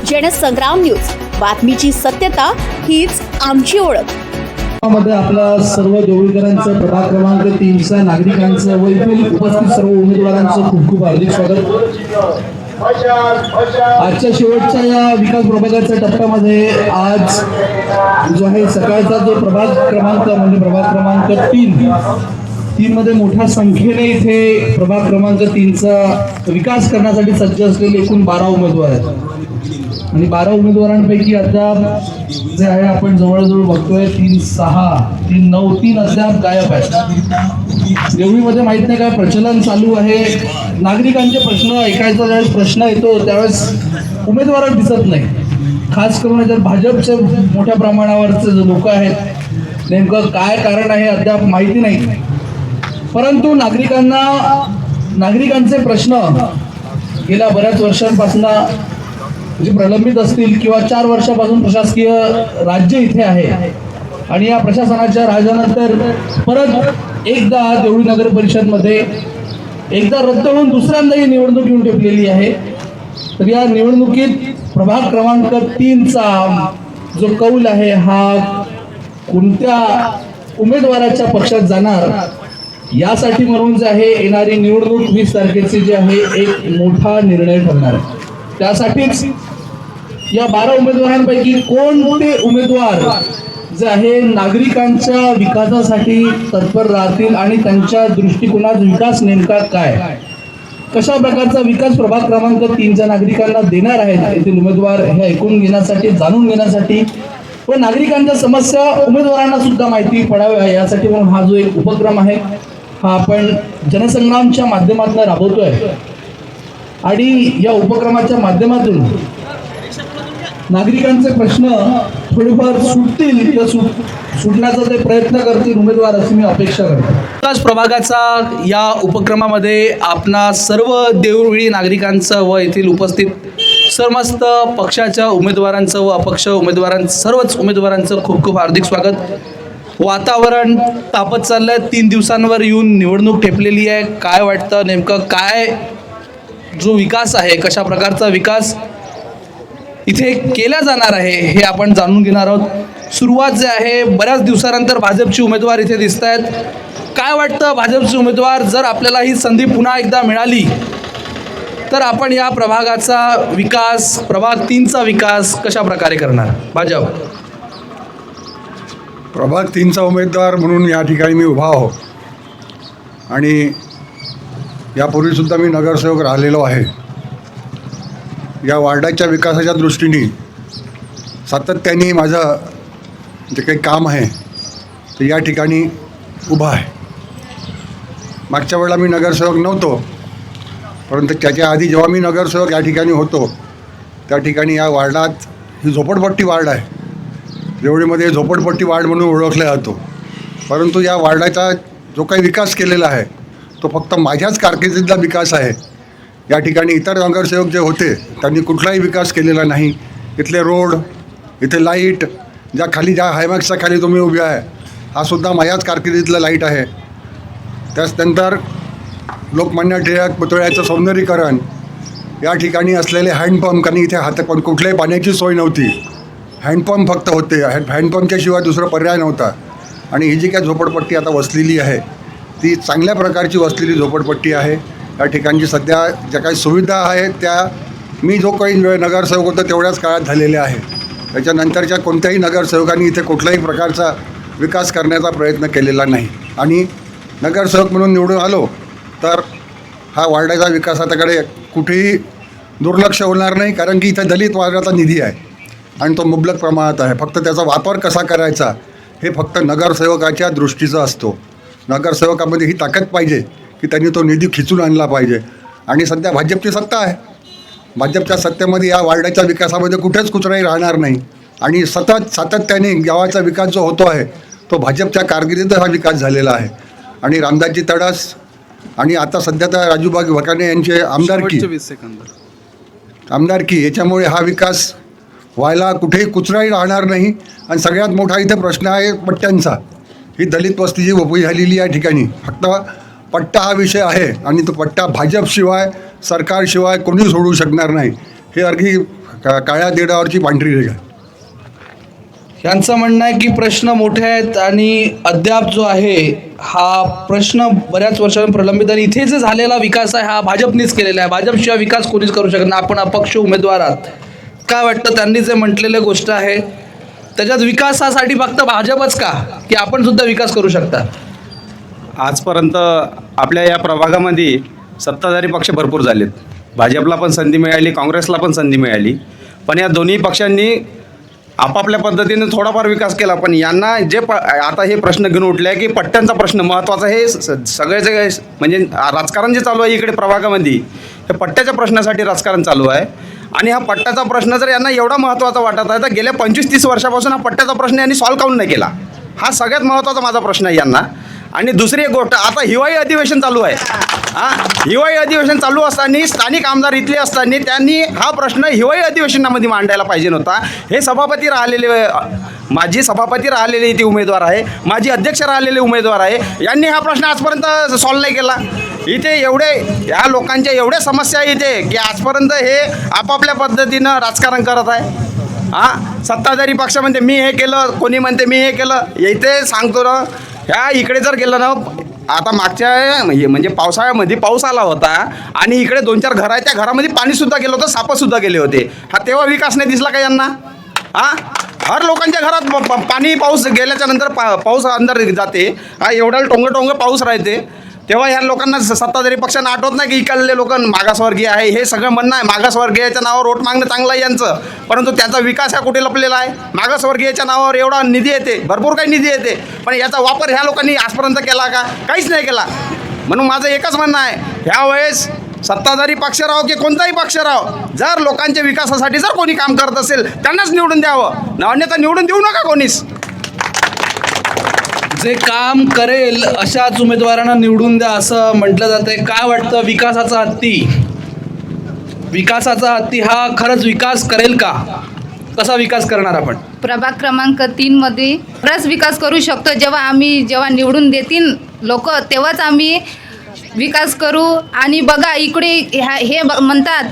Jansangram news, बातमीची सत्यता हीच आमची ओळख. मध्ये आपला सर्व देवळीकरांचं प्रभाग क्रमांक 3चा नागरिकांचं व इथे उपस्थित सर्व उमेदवारांचं खूप खूप हार्दिक स्वागत. आजच्या शेवटच्या या विकास प्रभागाच्या टप्प्यामध्ये आज जो आहे सकाळचा जो प्रभाग क्रमांक म्हणजे प्रभाग क्रमांक 3 मध्ये मोठ्या संख्येने इथे प्रभाग क्रमांक 3चा विकास करण्यासाठी सज्ज असलेले एकूण 12 उमेदवार आहेत आणि 12 उमेदवारांपैकी अद्याप जे आहे आपण जवळजवळ बघतोय 3, 6, 3, 9, 3 अद्याप गायब आहेत. देवळीमध्ये माहित नाही काय प्रचलन चालू आहे. नागरिकांचे प्रश्न ऐकायचा ज्यावेळेस प्रश्न येतो त्यावेळेस उमेदवार दिसत नाही. खास करून जर भाजपचे मोठ्या प्रमाणावरचे जे लोक आहेत नेमकं काय कारण आहे अद्याप माहिती नाही. परंतु नागरिकांचे प्रश्न गेल्या बऱ्याच वर्षांपासून जे प्रलंबित असतील किंवा 4 वर्षापासून प्रशासकीय राज्य इथे आहे आणि या प्रशासनाच्या राजानंतर परत एकदा देवळी नगर परिषदमध्ये एकदा रद्द होऊन दुसऱ्यांदा ही निवडणूक येऊन टेपलेली आहे. तर या निवडणुकीत प्रभाग क्रमांक 3चा जो कौल आहे हा कोणत्या उमेदवाराच्या पक्षात जाणार यासाठी म्हणून जे आहे येणारी निवडणूक 20 तारखेची जी आहे एक मोठा निर्णय ठरणार आहे. त्यासाठीच या 12 उमेदवारांपैकी कोणते उमेदवार जे आहे नागरिकांच्या विकासासाठी तत्पर राहतील आणि त्यांच्या दृष्टिकोनात विकास नेमका काय, कशा प्रकारचा विकास प्रभाग क्रमांक 3च्या नागरिकांना देणार आहेत येथील उमेदवार हे ऐकून घेण्यासाठी, जाणून घेण्यासाठी व नागरिकांच्या समस्या उमेदवारांना सुद्धा माहिती पडाव्या यासाठी म्हणून हा जो एक उपक्रम आहे हा आपण जनसंग्रामच्या माध्यमातून राबवतोय. आणि या उपक्रमाच्या माध्यमातून नागरिकांचे प्रश्न थोडेफार सुटतील तर सुटण्याचा ते प्रयत्न करतील उमेदवार अशी मी अपेक्षा करतो. विकास प्रभागाचा या उपक्रमामध्ये आपणा सर्व देवळी नागरिकांचं व येथील उपस्थित समस्त पक्षाच्या उमेदवारांचं व अपक्ष सर्वच उमेदवारांचं खूप खूप हार्दिक स्वागत. वातावरण तापत चाललं आहे. 3 दिवसांवर येऊन निवडणूक टेपलेली आहे. काय वाटतं नेमकं काय जो विकास आहे कशा प्रकारचा विकास इथे केला जाणार आहे हे आपण जाणून घेणार आहोत. सुरुवात जे आहे बऱ्याच दिवसानंतर भाजपचे उमेदवार इथे दिसत आहेत. काय वाटतं भाजपचे उमेदवार जर आपल्याला ही संधी पुन्हा एकदा मिळाली तर आपण या प्रभागाचा विकास प्रभाग 3चा विकास कशा प्रकारे करणार? भाजप प्रभाग 3चा उमेदवार म्हणून या ठिकाणी मी उभा आहो आणि यापूर्वीसुद्धा मी नगरसेवक राहिलेलो आहे. या वार्डाच्या विकासाच्या दृष्टीने सातत्याने माझं जे काही काम आहे ते या ठिकाणी उभं आहे. मागच्या वेळेला मी नगरसेवक नव्हतो, परंतु त्याच्या आधी जेव्हा मी नगरसेवक या ठिकाणी होतो त्या ठिकाणी या वार्डात ही झोपडपट्टी वार्ड आहे. देवळीमध्ये झोपडपट्टी वार्ड म्हणून ओळखला जातो. परंतु या वार्डाचा जो काही विकास केलेला आहे तो फक्त माझ्याच कारकिर्दीतला विकास आहे. या ठिकाणी इतर नगरसेवक जे होते त्यांनी कुठलाही विकास केलेला नाही. इथले रोड, इथे लाईट, ज्या हायमॅक्सच्या खाली तुम्ही उभे आहे हा सुद्धा माझ्याच कारकिर्दीतला लाईट आहे. त्याचनंतर लोकमान्य टिळक पुतळ्याचं सौंदर्यीकरण, या ठिकाणी असलेले हँडपंप, कारण इथे पण कुठल्याही पाण्याची सोय नव्हती. हँडपंप फक्त होते. हँडपंपच्याशिवाय दुसरा पर्याय नव्हता. आणि ही जी काय झोपडपट्टी आता वसलेली आहे ती चांगल्या प्रकारची वसलेली झोपडपट्टी आहे. या ठिकाणची सध्या ज्या काही सुविधा आहेत त्या मी जो काही नगरसेवक होतो तेवढ्याच काळात झालेल्या आहे. त्याच्यानंतरच्या कोणत्याही नगरसेवकांनी इथे कुठल्याही प्रकारचा विकास करण्याचा प्रयत्न केलेला नाही. आणि नगरसेवक म्हणून निवडून आलो तर हा वार्डाच्या विकासाकडे कुठेही दुर्लक्ष होणार नाही, कारण की इथे दलित वार्डाचा निधी आहे आणि तो मुबलक प्रमाणात आहे. फक्त त्याचा वापर कसा करायचा हे फक्त नगरसेवकाच्या दृष्टीचं असतो. नगरसेवकामध्ये ही ताकद पाहिजे की त्यांनी तो निधी खिचून आणला पाहिजे. आणि सध्या भाजपची सत्ता आहे. भाजपच्या सत्तेमध्ये या वार्डाच्या विकासामध्ये कुठेच कुचराई राहणार नाही. आणि सातत्याने गावाचा विकास जो होतो आहे तो भाजपच्या कारकिर्दीत हा विकास झालेला आहे. आणि रामदासजी तडस आणि आता सध्या तर राजूभाई वकाने यांचे आमदारकी याच्यामुळे हा विकास व्हायला कुठेही कुचराई राहणार नाही. आणि सगळ्यात मोठा इथे प्रश्न आहे पट्ट्यांचा. ही दलित वस्तीची उभी झालेली या ठिकाणी फक्त पट्टा हा विषय आहे आणि तो पट्टा भाजपशिवाय सरकारशिवाय कोणी सोडू शकणार नाही. हे अगदी काळ्या देडावरची पांढरी रेघ आहे. यांचं म्हणणं आहे की प्रश्न मोठे आहेत आणि अद्याप जो आहे हा प्रश्न बऱ्याच वर्षांपासून प्रलंबित, आणि इथे जे झालेला विकास आहे हा भाजपनेच केलेला आहे. भाजपशिवाय विकास कोणीच करू शकत नाही. आपण अपक्ष उमेदवार आहात, काय वाटतं त्यांनी जे म्हटलेलं गोष्ट आहे त्याच्यात विकासासाठी फक्त भाजपच का, की आपण सुद्धा विकास करू शकता? आजपर्यंत आपल्या या प्रभागामध्ये सत्ताधारी पक्ष भरपूर झालेत. भाजपला पण संधी मिळाली, काँग्रेसला पण संधी मिळाली, पण या दोन्ही पक्षांनी आपापल्या पद्धतीने थोडाफार विकास केला. पण यांना जे आता हे प्रश्न घेऊन उठले की पट्ट्यांचा प्रश्न महत्त्वाचा, हे सगळे म्हणजे राजकारण जे चालू आहे इकडे प्रभागामध्ये हे पट्ट्याच्या प्रश्नासाठी राजकारण चालू आहे. आणि हा पट्ट्याचा प्रश्न जर यांना एवढा महत्त्वाचा वाटत आहे तर गेल्या 25-30 वर्षापासून हा पट्ट्याचा प्रश्न यांनी सॉल्व्ह काऊन नाही केला, हा सगळ्यात महत्त्वाचा माझा प्रश्न आहे यांना. आणि दुसरी एक गोष्ट, आता हिवाळी अधिवेशन चालू आहे. हिवाळी अधिवेशन चालू असताना स्थानिक आमदार इथले असताना त्यांनी हा प्रश्न हिवाळी अधिवेशनामध्ये मांडायला पाहिजे नव्हता. हे सभापती राहिलेले, माजी सभापती राहिलेले इथे उमेदवार आहे, माजी अध्यक्ष राहिलेले उमेदवार आहे, यांनी हा प्रश्न आजपर्यंत सॉल्व्ह नाही केला. इथे या लोकांच्या एवढ्या समस्या आहे इथे की आजपर्यंत हे आपापल्या पद्धतीनं राजकारण करत आहे. सत्ताधारी पक्ष म्हणते मी हे केलं, कोणी म्हणते मी हे केलं. इथे सांगतो ना, ह्या इकडे जर गेलं ना, आता मागच्या म्हणजे पावसाळ्यामध्ये पाऊस आला होता आणि इकडे 2-4 घरं आहेत, त्या घरामध्ये पाणीसुद्धा गेलं होतं, सापसुद्धा गेले होते. तेव्हा विकास नाही दिसला का यांना? हर लोकांच्या घरात पाणी, पाऊस गेल्याच्या नंतर पाऊस अंदर जाते, एवढा टोंग पाऊस राहते, तेव्हा ह्या लोकांना सत्ताधारी पक्षांना आठवत नाही की इकडले लोक मागासवर्गीय आहे. हे सगळं म्हणणं आहे, मागासवर्गीयाच्या नावावर वोट मागणं चांगलं आहे यांचं, परंतु त्यांचा विकास हा कुठे लपलेला आहे? मागासवर्गीयाच्या नावावर एवढा निधी येते, भरपूर काही निधी येते, पण याचा वापर ह्या लोकांनी आजपर्यंत केला का? काहीच नाही केला. म्हणून माझं एकच म्हणणं आहे, ह्यावेळेस सत्ताधारी पक्ष राहो की कोणताही पक्ष राहो, जर लोकांच्या विकासासाठी जर कोणी काम करत असेल त्यांनाच निवडून द्यावं, अन्यथा निवडून देऊ नका कोणीच. जे काम करेल अशाच उमेदवारांना निवडून द्या असं म्हटलं जातंय. काय वाटतं, विकासाचा हत्ती हा खरंच विकास करेल का? कसा विकास करणार आपण? प्रभाग क्रमांक 3 मध्ये बराच विकास करू शकतो. जेव्हा निवडून देतील लोक तेव्हाच आम्ही विकास करू. आणि बघा इकडे हे म्हणतात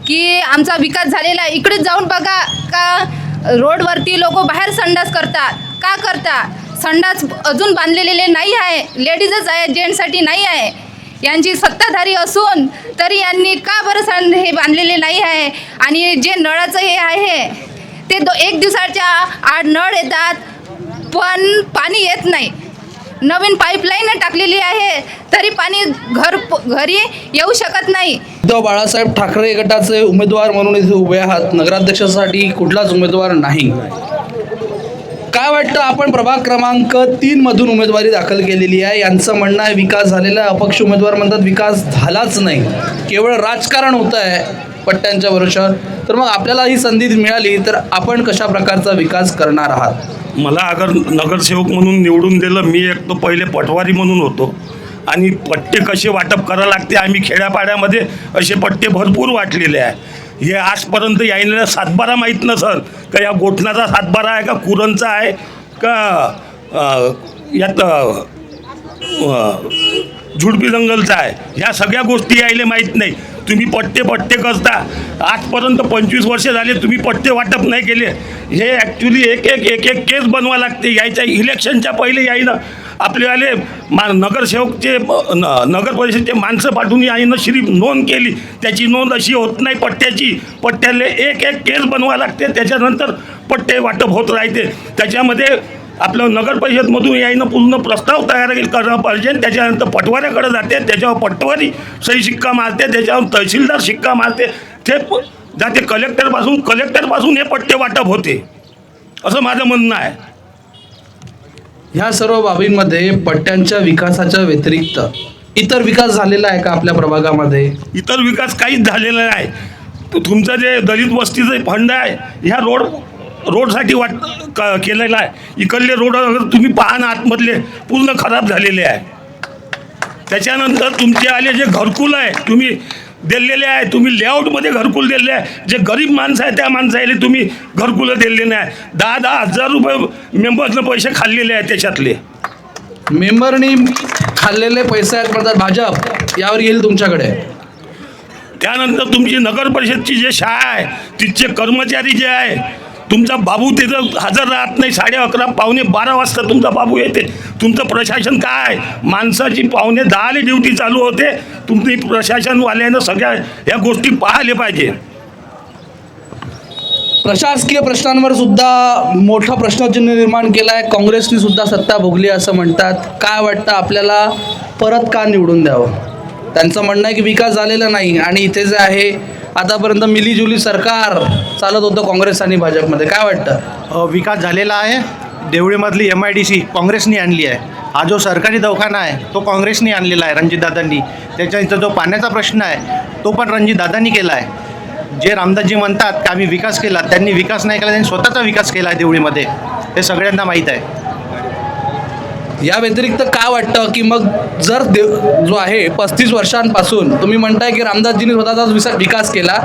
की आमचा विकास झालेला आहे, इकडे जाऊन बघा का रोडवरती लोक बाहेर संडास करतात. का करतात? संडास अजून बांधलेले नाही आहे, लेडीजच आहे, जेंट्ससाठी नाही आहे. यांची सत्ताधारी असून तरी यांनी का बरं हे बांधलेले नाही आहे. आणि जे नळाचं हे आहे ते 1 दिवसाच्या आड नळ येतात पण पाणी येत नाही. नवीन पाईपलाईन टाकलेली आहे तरी पाणी घरी येऊ शकत नाही. उद्धव बाळासाहेब ठाकरे गटाचे उमेदवार म्हणून इथे उभे आहात, नगराध्यक्षासाठी कुठलाच उमेदवार नाही. काय वाटतं, आपण प्रभाग क्रमांक 3 मधून उमेदवारी दाखल केलेली आहे, यांचं म्हणणं आहे विकास झालेला आहे. अपक्ष उमेदवार म्हणतात विकास झालाच नाही, केवळ राजकारण होतं आहे पट्ट्यांच्या भरोशावर. तर मग आपल्याला ही संधी मिळाली तर आपण कशा प्रकारचा विकास करणार आहात? मला अगर नगरसेवक म्हणून निवडून दिलं, मी एक तो पहिले पटवारी म्हणून होतो आणि पट्टे कसे वाटप करावं लागते आम्ही खेड्यापाड्यामध्ये असे पट्टे भरपूर वाटलेले आहे. हे आजपर्यंत यायला 7-12 माहीत नसल का या गोठणाचा 7-12 आहे का कुरणचा आहे का यात झुडपी जंगलचा आहे, ह्या सगळ्या गोष्टी यायला माहीत नाही. तुम्ही पट्टे करता, आजपर्यंत 25 वर्ष झाले तुम्ही पट्टे वाटप नाही केले. हे ॲक्च्युली एक केस बनवा लागते. यायच्या इलेक्शनच्या पहिले यायनं आपल्याले नगरसेवकचे नगर परिषदेचे माणसं पाठवून यायनं श्री नोंद केली, त्याची नोंद अशी होत नाही पट्ट्याची. पट्ट्याले एक केस बनवा लागते, त्याच्यानंतर पट्टे वाटप होत राहते. त्याच्यामध्ये आपलं नगर परिषदमधून यायनं पूर्ण प्रस्ताव तयार करणं पाहिजे. त्याच्यानंतर पटवाऱ्याकडे जाते, त्याच्यावर पटवारी सही शिक्का मारते, त्याच्यावर तहसीलदार शिक्का मारते, ते जाते कलेक्टरपासून हे पट्टे वाटप होते, असं माझं म्हणणं आहे. ह्या सर्व बाबींमध्ये पट्ट्यांच्या विकासाच्या व्यतिरिक्त इतर विकास झालेला आहे का आपल्या प्रभागामध्ये? इतर विकास काहीच झालेला नाही. तुमचं जे दलित वस्तीचं फंड आहे ह्या रोडसाठी केलेला आहे. इकडले रोड तुम्ही पाहा ना, आतमधले पूर्ण खराब झालेले आहे. त्याच्यानंतर तुमचे आले जे घरकुल आहे तुम्ही दिलेले आहे, तुम्ही लेआउटमध्ये घरकुल दिले आहे. जे गरीब माणसं आहे त्या माणसाला तुम्ही घरकुलं दिलेले नाही. 10-10 हजार रुपये मेंबर्सनं पैसे खाल्लेले आहेत. त्याच्यातले मेंबरनी खाल्लेले पैसे आहेत म्हणतात भाजप, यावर येईल तुमच्याकडे? त्यानंतर तुमची नगर परिषदची जे शाळा आहे तिथचे कर्मचारी जे आहे, तुमचा बाबू तिथं हजर राहत नाही, 11:30 12:45 वाजता तुमचा बाबू येते. तुमचं प्रशासन काय, माणसाची 9:45 ड्युटी चालू होते. तुम्ही प्रशासनवाल्यानं सगळ्या या गोष्टी पाहायला पाहिजे. प्रशासकीय प्रश्नांवर सुद्धा मोठा प्रश्नचिन्ह निर्माण केला आहे. काँग्रेसने सुद्धा सत्ता भोगली असं म्हणतात. काय वाटतं आपल्याला परत का निवडून द्यावं? त्यांचं म्हणणं आहे की विकास झालेला नाही आणि इथे जे आहे आतापर्यंत मिलीजुली सरकार चालत होतं काँग्रेस आणि भाजपमध्ये. काय वाटतं? विकास झालेला आहे. देवळीमधली MIDC काँग्रेसनी आणली आहे. हा जो सरकारी दवाखाना आहे तो काँग्रेसनी आणलेला आहे रणजितदादांनी. त्याच्यानंतर जो पाण्याचा प्रश्न आहे तो पण रणजितदादांनी केला आहे. जे रामदासजी म्हणतात की आम्ही विकास केला, त्यांनी विकास नाही केला, त्यांनी स्वतःचा विकास केला आहे देवळीमध्ये. हे सगळ्यांना माहीत आहे. या व्यतिरिक्त काय वाटतं की मग जर जो आहे 35 वर्षांपासून तुम्ही म्हणताय की रामदासजींनी स्वतःचा विकास केला,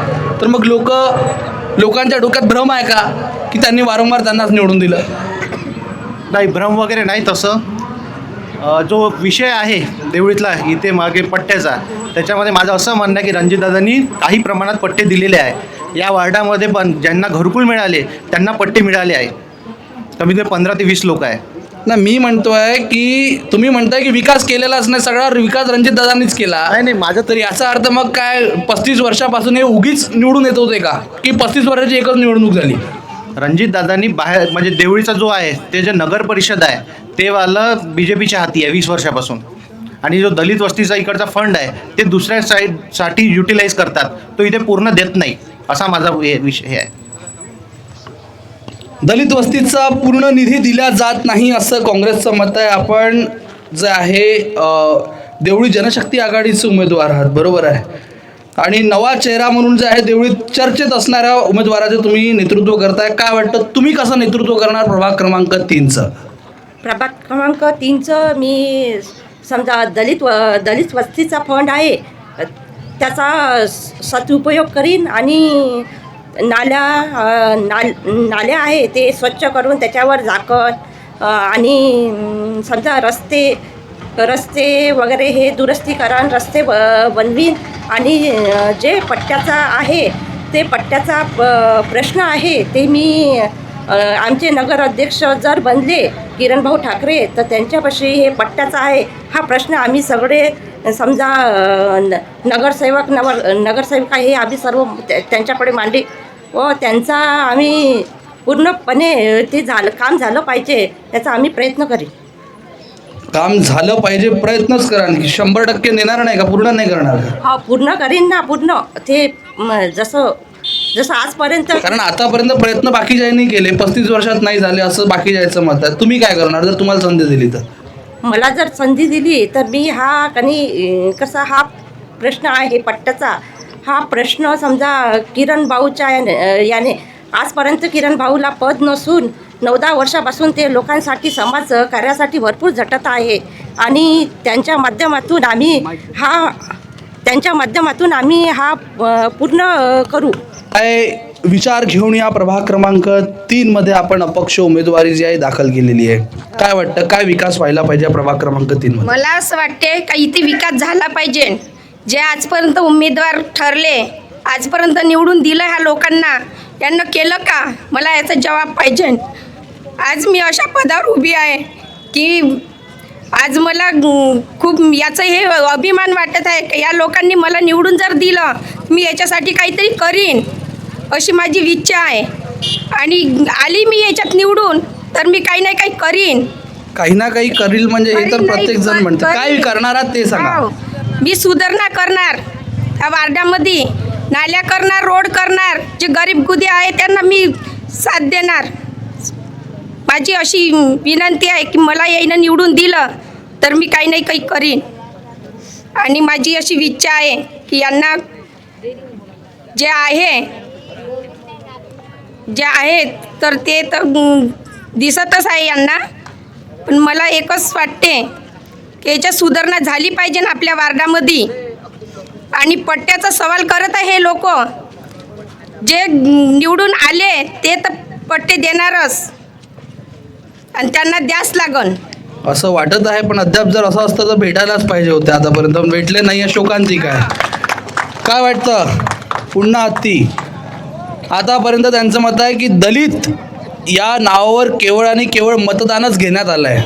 तर मग लोकांच्या डोक्यात भ्रम आहे का की त्यांनी वारंवार त्यांनाच निवडून दिलं? नाही, भ्रम वगैरे नाही तसं. जो विषय आहे देवळीतला इथे मागे पट्ट्याचा, त्याच्यामध्ये माझं असं म्हणणं आहे की रणजितदादांनी काही प्रमाणात पट्टे दिलेले आहे. या वार्डामध्ये पण ज्यांना घरकुल मिळाले त्यांना पट्टे मिळाले आहे. कमीत कमी 15 ते 20 लोक आहे. ना मी म्हणतोय की तुम्ही म्हणताय की विकास केलेलाच नाही, सगळा विकास रणजितदादांनीच केला. नाही, माझं तर याचा अर्थ मग काय 35 वर्षापासून हे उगीच निवडून येत होते का, की 35 वर्षाची एकच निवडणूक झाली? रणजितदादांनी बाहेर म्हणजे देवळीचा जो आहे ते जे नगर परिषद आहे ते वालं BJPच्या हाती आहे 20 वर्षापासून. आणि जो दलित वस्तीचा इकडचा फंड आहे ते दुसऱ्या साईडसाठी युटिलाइज करतात, तो इथे पूर्ण देत नाही, असा माझा विषय आहे. दलित वस्तीचा पूर्ण निधी दिला जात नाही असं काँग्रेसचं मत आहे. आपण जे आहे देवळी जनशक्ती आघाडीचे उमेदवार आहात, बरोबर आहे, आणि नवा चेहरा म्हणून जे आहे देवळीत चर्चेत असणाऱ्या उमेदवाराचे तुम्ही नेतृत्व करताय. काय वाटतं तुम्ही कसं नेतृत्व करणार प्रभाग क्रमांक 3चं? प्रभाग क्रमांक 3चं मी समजा दलित वस्तीचा फंड आहे त्याचा सदुपयोग करीन आणि नाल्या आहे ते स्वच्छ करून त्याच्यावर झाकण आणि समजा रस्ते वगैरे हे दुरुस्तीकरण रस्ते बनवीन. आणि जे पट्ट्याचा आहे ते पट्ट्याचा प्रश्न आहे ते मी आमचे नगराध्यक्ष जर बनले किरणभाऊ ठाकरे तर त्यांच्यापाशी हे पट्ट्याचा आहे हा प्रश्न आम्ही सगळे समजा नगरसेविका हे आम्ही सर्व त्यांच्याकडे मांडले व त्यांचा आम्ही पूर्णपणे ते काम झालं पाहिजे याचा आम्ही प्रयत्न करीन. काम झालं पाहिजे प्रयत्नच करा, 100% नेणार नाही का, पूर्ण नाही करणार का? हा पूर्ण करीन ना, पूर्ण ते जसं आजपर्यंत. कारण आतापर्यंत प्रयत्न बाकीच्यांनी केले, 35 वर्षात नाही झाले असं बाकी जायचं मत आहे. तुम्ही काय करणार जर तुम्हाला संधी दिली तर? मला जर संधी दिली तर मी कसा हा प्रश्न आहे पट्ट्याचा, हा प्रश्न समजा किरण भाऊच्या याने आजपर्यंत किरण भाऊला पद नसून 9-10 वर्षापासून ते लोकांसाठी समाज कार्यासाठी भरपूर झटत आहे आणि त्यांच्या माध्यमातून आम्ही हा पूर्ण करू. काय विचार घेऊन या प्रभाग क्रमांक 3मध्ये आपण अपक्ष उमेदवारी जी आहे दाखल केलेली आहे. काय वाटतं काय विकास व्हायला पाहिजे प्रभाग क्रमांक 3मध्ये? मला असं वाटते का इथे विकास झाला पाहिजे. जे आजपर्यंत उमेदवार ठरले, आजपर्यंत निवडून दिलं ह्या लोकांना, त्यांना केलं का? मला याचा जवाब पाहिजे. आज मी अशा पदावर उभी आहे की आज मला खूप याचं हे अभिमान वाटत आहे की या लोकांनी मला निवडून जर दिलं मी याच्यासाठी काहीतरी करीन अशी माझी इच्छा आहे. आणि आली मी याच्यात निवडून तर मी काही नाही काही करीन. काही ना काही करील म्हणजे हे तर प्रत्येक जण म्हणतं. काय करणार आहात ते सांगा. मी सुधारणा करणार त्या वार्डामध्ये, नाल्या करणार, रोड करणार, जे गरीब गुदे आहे त्यांना मी साथ देणार. माझी अशी विनंती आहे की मला यायनं निवडून दिलं तर मी काही नाही काही करीन. आणि माझी अशी इच्छा आहे की यांना जे आहे तर ते तर दिसतच आहे यांना, पण मला एकच वाटते की याच्यात सुधारणा झाली पाहिजे ना आपल्या वार्डामध्ये. आणि पट्ट्याचा सवाल करत आहे हे लोक, जे निवडून आले ते तर पट्टे देणारच आणि त्यांना द्यास लागन असं वाटत आहे. पण अद्याप जर असं असतं तर भेटायलाच पाहिजे होते, आतापर्यंत भेटले नाही. शोकांतिक आहे. काय वाटतं? पुन्हा हत्ती. आतापर्यंत त्यांचं मत आहे की दलित या नावावर केवळ आणि केवळ मतदानच घेण्यात आलं आहे,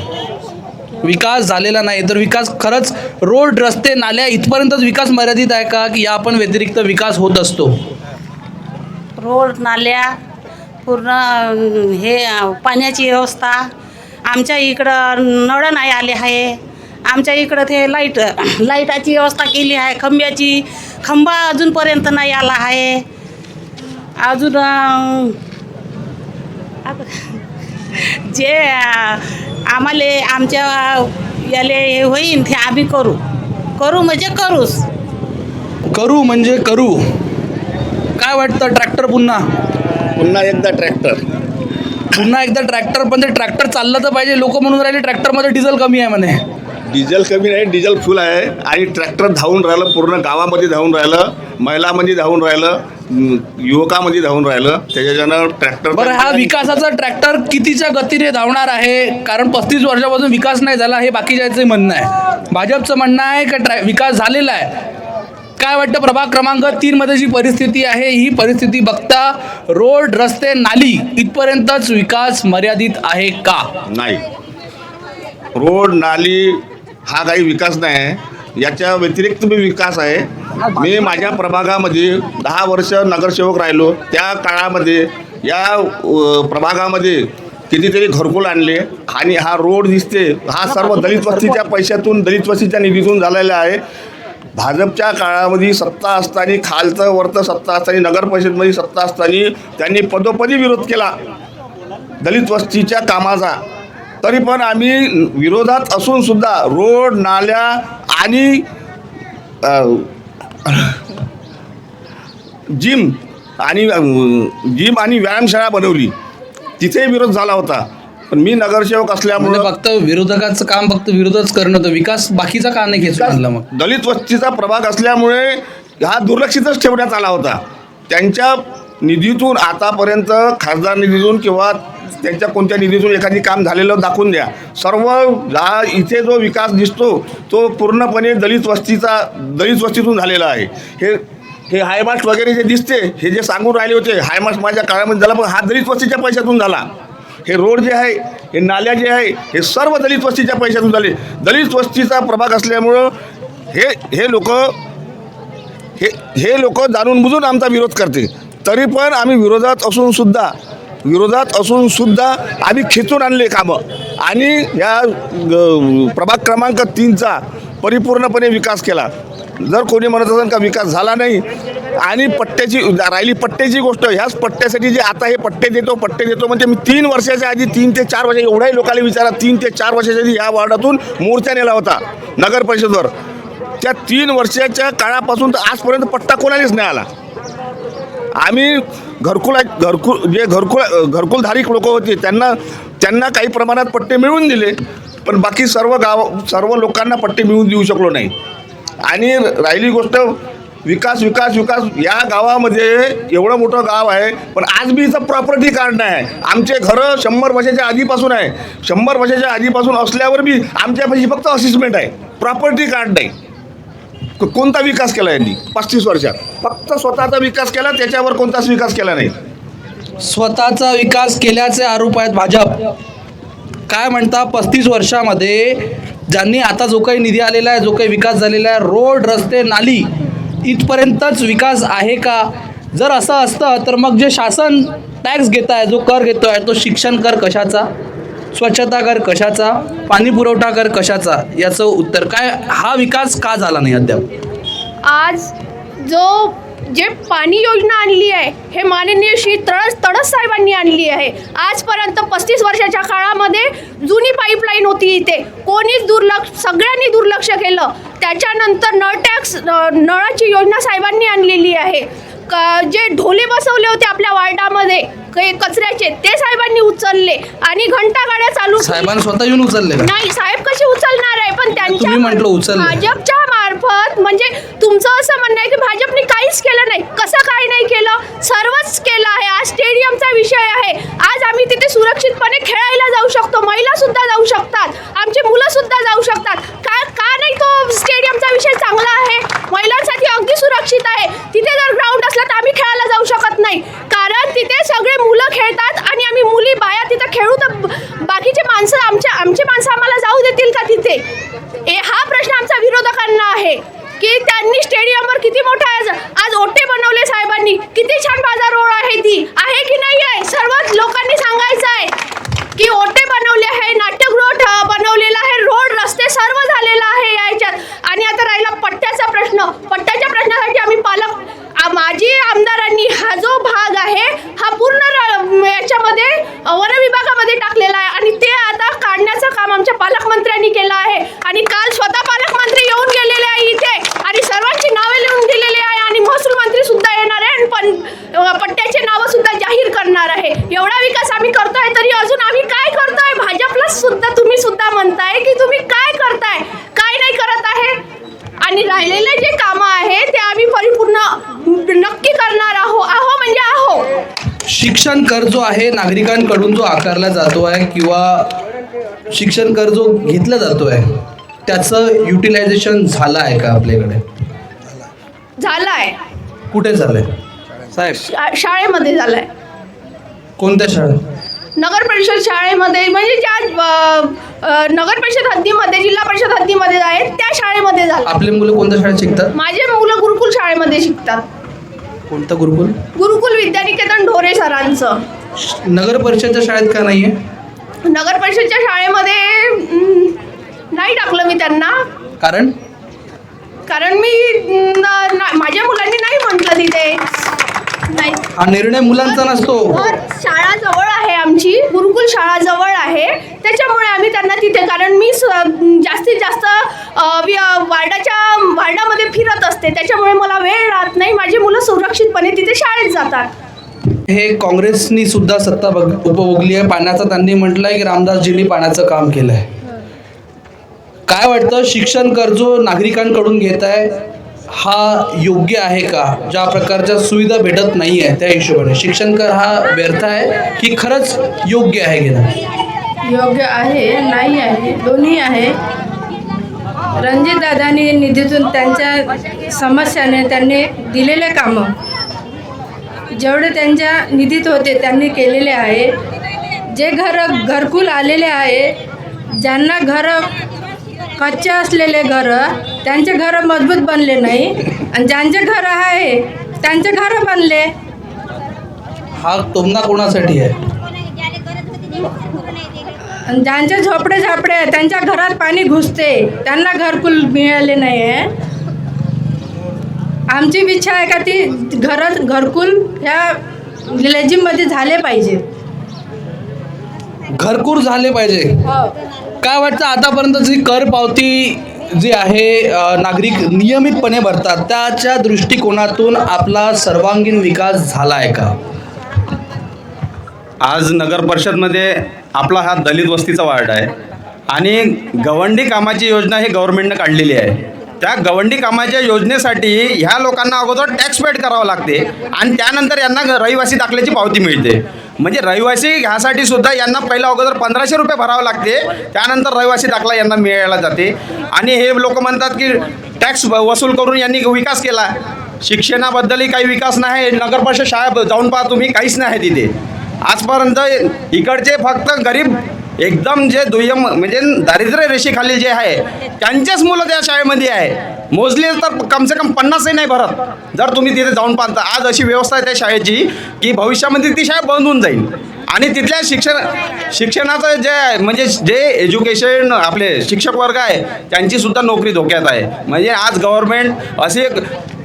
विकास झालेला नाही. तर विकास खरंच रोड रस्ते नाल्या इथपर्यंतच विकास मर्यादित आहे का, की या पण व्यतिरिक्त विकास होत असतो? रोड नाल्या पूर्ण हे पाण्याची व्यवस्था, आमच्या इकडं नळ नाही आले आहे, आमच्या इकडं ते लाईटाची व्यवस्था केली आहे, खंबा अजूनपर्यंत नाही आला आहे. अजून जे आम्हाला आमच्या याले हे होईन ते आम्ही करू म्हणजे करूच. करू म्हणजे करू. काय वाटतं? ट्रॅक्टर पुन्हा एकदा ट्रॅक्टर. पण ते ट्रॅक्टर चाललं तर पाहिजे. लोक म्हणून राहिले ट्रॅक्टरमध्ये डिझेल कमी आहे म्हणे. डिझेल कमी नाही, डिझेल फुल आहे आणि ट्रॅक्टर धावून राहिलं, पूर्ण गावामध्ये धावून राहिलं, महिलामध्ये धावून राहिलं, युवकामध्ये धावून राहिलं. त्याच्यानं ट्रॅक्टर. बरं, हा विकासाचा ट्रॅक्टर कितीच्या गतीने धावणार आहे? कारण 35 वर्षापासून विकास नाही झाला हे बाकीच्याचं म्हणणं आहे. भाजपचं म्हणणं आहे का विकास झालेला आहे. काय वाटतं? प्रभाग क्रमांक 3 मध्ये जी परिस्थिती आहे, ही परिस्थिती बघता रोड रस्ते नाली इथपर्यंतच विकास मर्यादित आहे का? नाही, रोड नाली हा काही विकास नाही आहे, याच्या व्यतिरिक्त बी विकास आहे. मी माझ्या प्रभागामध्ये 10 वर्ष नगरसेवक राहिलो. त्या काळामध्ये या प्रभागामध्ये कितीतरी घरकुल आणले आणि हा रोड दिसते, हा सर्व दलित वस्तीच्या पैशातून, दलित वस्तीच्या निधीतून झालेला आहे. भाजपच्या काळामध्ये सत्ता असताना, खालचं वरतं सत्ता असताना, नगर परिषदमध्ये सत्ता असताना त्यांनी पदोपदी विरोध केला दलित वस्तीच्या कामाचा. तरी पण आम्ही विरोधात असून सुद्धा रोड नाल्या आणि जिम आणि व्यायामशाळा बनवली, तिथे विरोध झाला होता. पण मी नगरसेवक असल्यामुळे फक्त विरोधकाचं काम फक्त विरोधच करणं, तर विकास बाकीचा का नाही खेचून आणला? मग दलित वस्तीचा प्रभाग असल्यामुळे हा दुर्लक्षितच ठेवण्यात आला होता. त्यांच्या निधीतून आतापर्यंत खासदार निधीतून किंवा त्यांच्या कोणत्या निधीतून एखादी काम झालेलं दाखवून द्या. सर्व इथे जो विकास दिसतो तो पूर्णपणे दलित वस्तीतून झालेला आहे. हे हायमास्ट वगैरे जे दिसते, हे जे सांगून राहिले होते हायमास्ट माझ्या काळामध्ये झाला, पण हा दलित वस्तीच्या पैशातून झाला. हे रोड जे आहे, हे नाल्या जे आहे, हे सर्व दलित वस्तीच्या पैशातून झाले. दलित वस्तीचा प्रभाग असल्यामुळं हे लोक जाणून बुजून आमचा विरोध करते. तरी पण आम्ही विरोधात असून सुद्धा आम्ही खेचून आणले कामं आणि या प्रभाग क्रमांक 3चा परिपूर्णपणे विकास केला. जर कोणी म्हणत असेल का विकास झाला नाही आणि पट्ट्याची गोष्ट, ह्याच पट्ट्यासाठी जे आता हे पट्टे देतो म्हणजे मी 3 वर्षाच्या आधी 3 ते 4 वर्ष एवढ्याही लोकांना विचारा, 3 ते 4 वर्षाच्या आधी ह्या वॉर्डातून मोर्चा नेला होता नगर परिषदेवर. त्या 3 वर्षाच्या काळापासून तर आजपर्यंत पट्टा कोणालाच नाही आला. आम्ही घरकुलधारी लोक होते त्यांना काही प्रमाणात पट्टे मिळवून दिले, पण बाकी सर्व लोकांना पट्टे मिळवून देऊ शकलो नाही. आणि राहिली गोष्ट विकास. या गावामध्ये एवढं मोठं गाव आहे, पण आज बी इथं प्रॉपर्टी कार्ड नाही आहे. आमचे घरं 100 वर्षाच्या आधीपासून आहे. 100 वर्षाच्या आधीपासून असल्यावर बी आमच्यापाशी फक्त असिस्टमेंट आहे, प्रॉपर्टी कार्ड नाही. कोणता विकास केला यांनी 35 वर्षात? फक्त स्वतःचा विकास केला, त्याच्यावर कोणताच विकास केला नाही. स्वतःचा विकास केल्याचे आरोप आहेत भाजप. काय म्हणता? 35 वर्षामध्ये ज्यांनी आता जो काही निधी आलेला आहे, जो काही विकास झालेला आहे, रोड रस्ते नाली इथपर्यंतच विकास आहे का? जर असं असतं तर मग जे शासन टॅक्स घेत आहे, जो कर घेतो आहे, तो शिक्षण कर कशाचा, स्वच्छता कर कशाचा, पाणी पुरवठा कर कशाचा, याचं उत्तर काय? हा विकास का झाला नाही अद्याप? आज जे पाणी योजना आणली आहे, हे माननीय श्री तडस साहेबांनी आणली आहे. आजपर्यंत 35 वर्षाच्या काळामध्ये जुनी पाईपलाईन होती इथे, सगळ्यांनी दुर्लक्ष केलं. त्याच्यानंतर नळाची योजना साहेबांनी आणलेली आहे. जे ढोले बसवले होते आपल्या वार्डामध्ये कचऱ्याचे, ते साहेबांनी उचलले आणि घंटागाड्या चालू. साहेबांनी स्वतः येऊन उचलले? नाही, साहेब कसे उचलणार आहे? पण त्यांच्या भाजपच्या मार्फत, म्हणजे तुमचं असं म्हणणं आहे की भाजपने काहीच केलं नाही. कसं काय नाही केलं? सर्वच केलं आहे. आज स्टेडियमचा विषय आहे. आज आम्ही तिथे सुरक्षितपणे खेळायला जाऊ शकतो, महिला सुद्धा जाऊ शकतात, आमची मुलं सुद्धा जाऊ शकतात. का नाही तो स्टेडियमचा विषय चांगला आहे? महिलांसाठी अगदी सुरक्षित आहे. किती छान बाजार रोड आहे, ती आहे की नाही आहे? सर्वच लोकांनी सांगायचं आहे की ओटे बनवले आहे, नाट्यगृह बनवलेलं आहे, रोड रस्ते सर्व झालेलं आहे याच्यात. आणि आता राहिला पट्ट्याचा प्रश्न. पट्ट्याच्या प्रश्नासाठी आम्ही माजी आमदारांनी हा जो भाग आहे हा पूर्ण याच्यामध्ये वन विभागामध्ये टाकलेला आहे आणि ते आता काढण्याचं काम आमच्या पालकमंत्र्यांनी केलं आहे. आणि काल स्वतः पालकमंत्री येऊन गेलेले आहे इथे आणि सर्वांची नावे लिहून दिलेली आहे आणि महसूल मंत्री सुद्धा येणार आहे आणि पट्ट्याचे नावं सुद्धा जाहीर करणार आहे. एवढा विकास आम्ही करतोय तरी अजून आम्ही काय करतोय? भाजपला सुद्धा तुम्ही सुद्धा म्हणताय की तुम्ही काय करताय, काय नाही करत आहे. आणि राहिलेले जे कामं आहे ते आम्ही परिपूर्ण नक्की करणार आहो म्हणजे आहो. शिक्षण कर जो आहे नागरिकांकडून जो आकारला जातो आहे किंवा शिक्षण कर जो घेतला जातो आहे त्याचं युटिलायझेशन झालं आहे का आपल्याकडे? झालाय. कुठे झालंय साहेब? शाळेमध्ये झालाय. कोणत्या शाळेत? नगर परिषद शाळेमध्ये, म्हणजे ज्या नगर परिषद हद्दीमध्ये, जिल्हा परिषद हद्दीमध्ये आहेत त्या शाळेमध्ये झालं. आपले मुलं कोणत्या शाळेत शिकतात? माझे मुलं गुरुकुल शाळेमध्ये शिकतात. कोणतं गुरुकुल? गुरुकुल विद्यानिकेतन ढोरे सरांचं. नगर परिषदच्या शाळेत का नाहीये? नगर परिषदच्या शाळेमध्ये नाही टाकलं मी त्यांना. कारण मी माझ्या मुलांनी नाही म्हटलं तिथे. नाही, हा निर्णय मुलांचा नसतो. शाळा जवळ आहे, आमची गुरुकुल शाळा जवळ आहे, त्याच्यामुळे आम्ही त्यांना तिथे, कारण मी जास्तीत जास्त वार्डामध्ये फिरत असते, त्याच्यामुळे मला वेळ राहत नाही. माझी मुलं सुरक्षितपणे तिथे शाळेत जातात. हे काँग्रेसनी सुद्धा सत्ता उपभोगली आहे. पाण्याचा त्यांनी म्हटलंय की रामदासजींनी पाण्याचं काम केलंय. काय वाटतं, शिक्षण कर जो नागरिकांकडून घेत आहे हा योग्य आहे का? ज्या प्रकारच्या सुविधा भेटत नाही आहे त्या हिशोबाने शिक्षण कर हा व्यर्थ आहे की खरंच योग्य आहे घेणं? योग्य आहे, नाही आहे, दोन्ही आहे. रणजितदादांनी निधीतून त्यांच्या समस्याने त्यांनी दिलेले कामं जेवढे त्यांच्या निधीत होते त्यांनी केलेले आहे. जे घरकुल आलेले आहे, ज्यांना घरं कच्चे असलेले घरं, त्यांचे घरं मजबूत बनले नाही आणि ज्यांचे घरं आहे त्यांचे घरं बनले. हा तोमना कोणासाठी आहे? आणि ज्यांचे झोपडे त्यांच्या घरात पाणी घुसते, त्यांना घरकुल मिळाले नाही आहे. आमची इच्छा आहे का ती घरकुल ह्या लेजिममध्ये झाले पाहिजे. घरकुल झाले पाहिजे. काय वाटतं, आतापर्यंत जी कर पावती जी आहे नागरिक नियमितपणे भरतात त्याच्या दृष्टिकोनातून आपला सर्वांगीण विकास झाला आहे का? आज नगर परिषदमध्ये आपला हा दलित वस्तीचा वार्ड आहे आणि गवंडी कामाची योजना ही गव्हर्नमेंटनं काढलेली आहे. त्या गवंडी कामाच्या योजनेसाठी ह्या लोकांना अगोदर टॅक्स पेड करावं लागते आणि त्यानंतर यांना रहिवासी दाखल्याची पावती मिळते. म्हणजे रहिवासी ह्यासाठी सुद्धा यांना पहिला अगोदर 1500 रुपये भरावे लागते, त्यानंतर रहिवासी दाखला यांना मिळायला जाते. आणि हे लोक म्हणतात की टॅक्स वसूल करून यांनी विकास केला. शिक्षणाबद्दलही काही विकास नाही. नगर परिषद शाळा जाऊन पहा तुम्ही, काहीच नाही तिथे आजपर्यंत. इकडचे फक्त गरीब एकदम जे दुय्यम म्हणजे दारिद्र्य रेषेखाली जे आहे त्यांच्याच मुलं त्या शाळेमध्ये आहे. मोजले तर कमसे कम 50ही नाही भरत. जर तुम्ही तिथे जाऊन पाहता आज अशी व्यवस्था आहे त्या शाळेची की भविष्यामध्ये ती शाळा बंद होऊन जाईल. आणि तिथल्या शिक्षणाचं जे एज्युकेशन आपले शिक्षक वर्ग आहे त्यांचीसुद्धा नोकरी धोक्यात आहे. म्हणजे आज गव्हर्नमेंट असे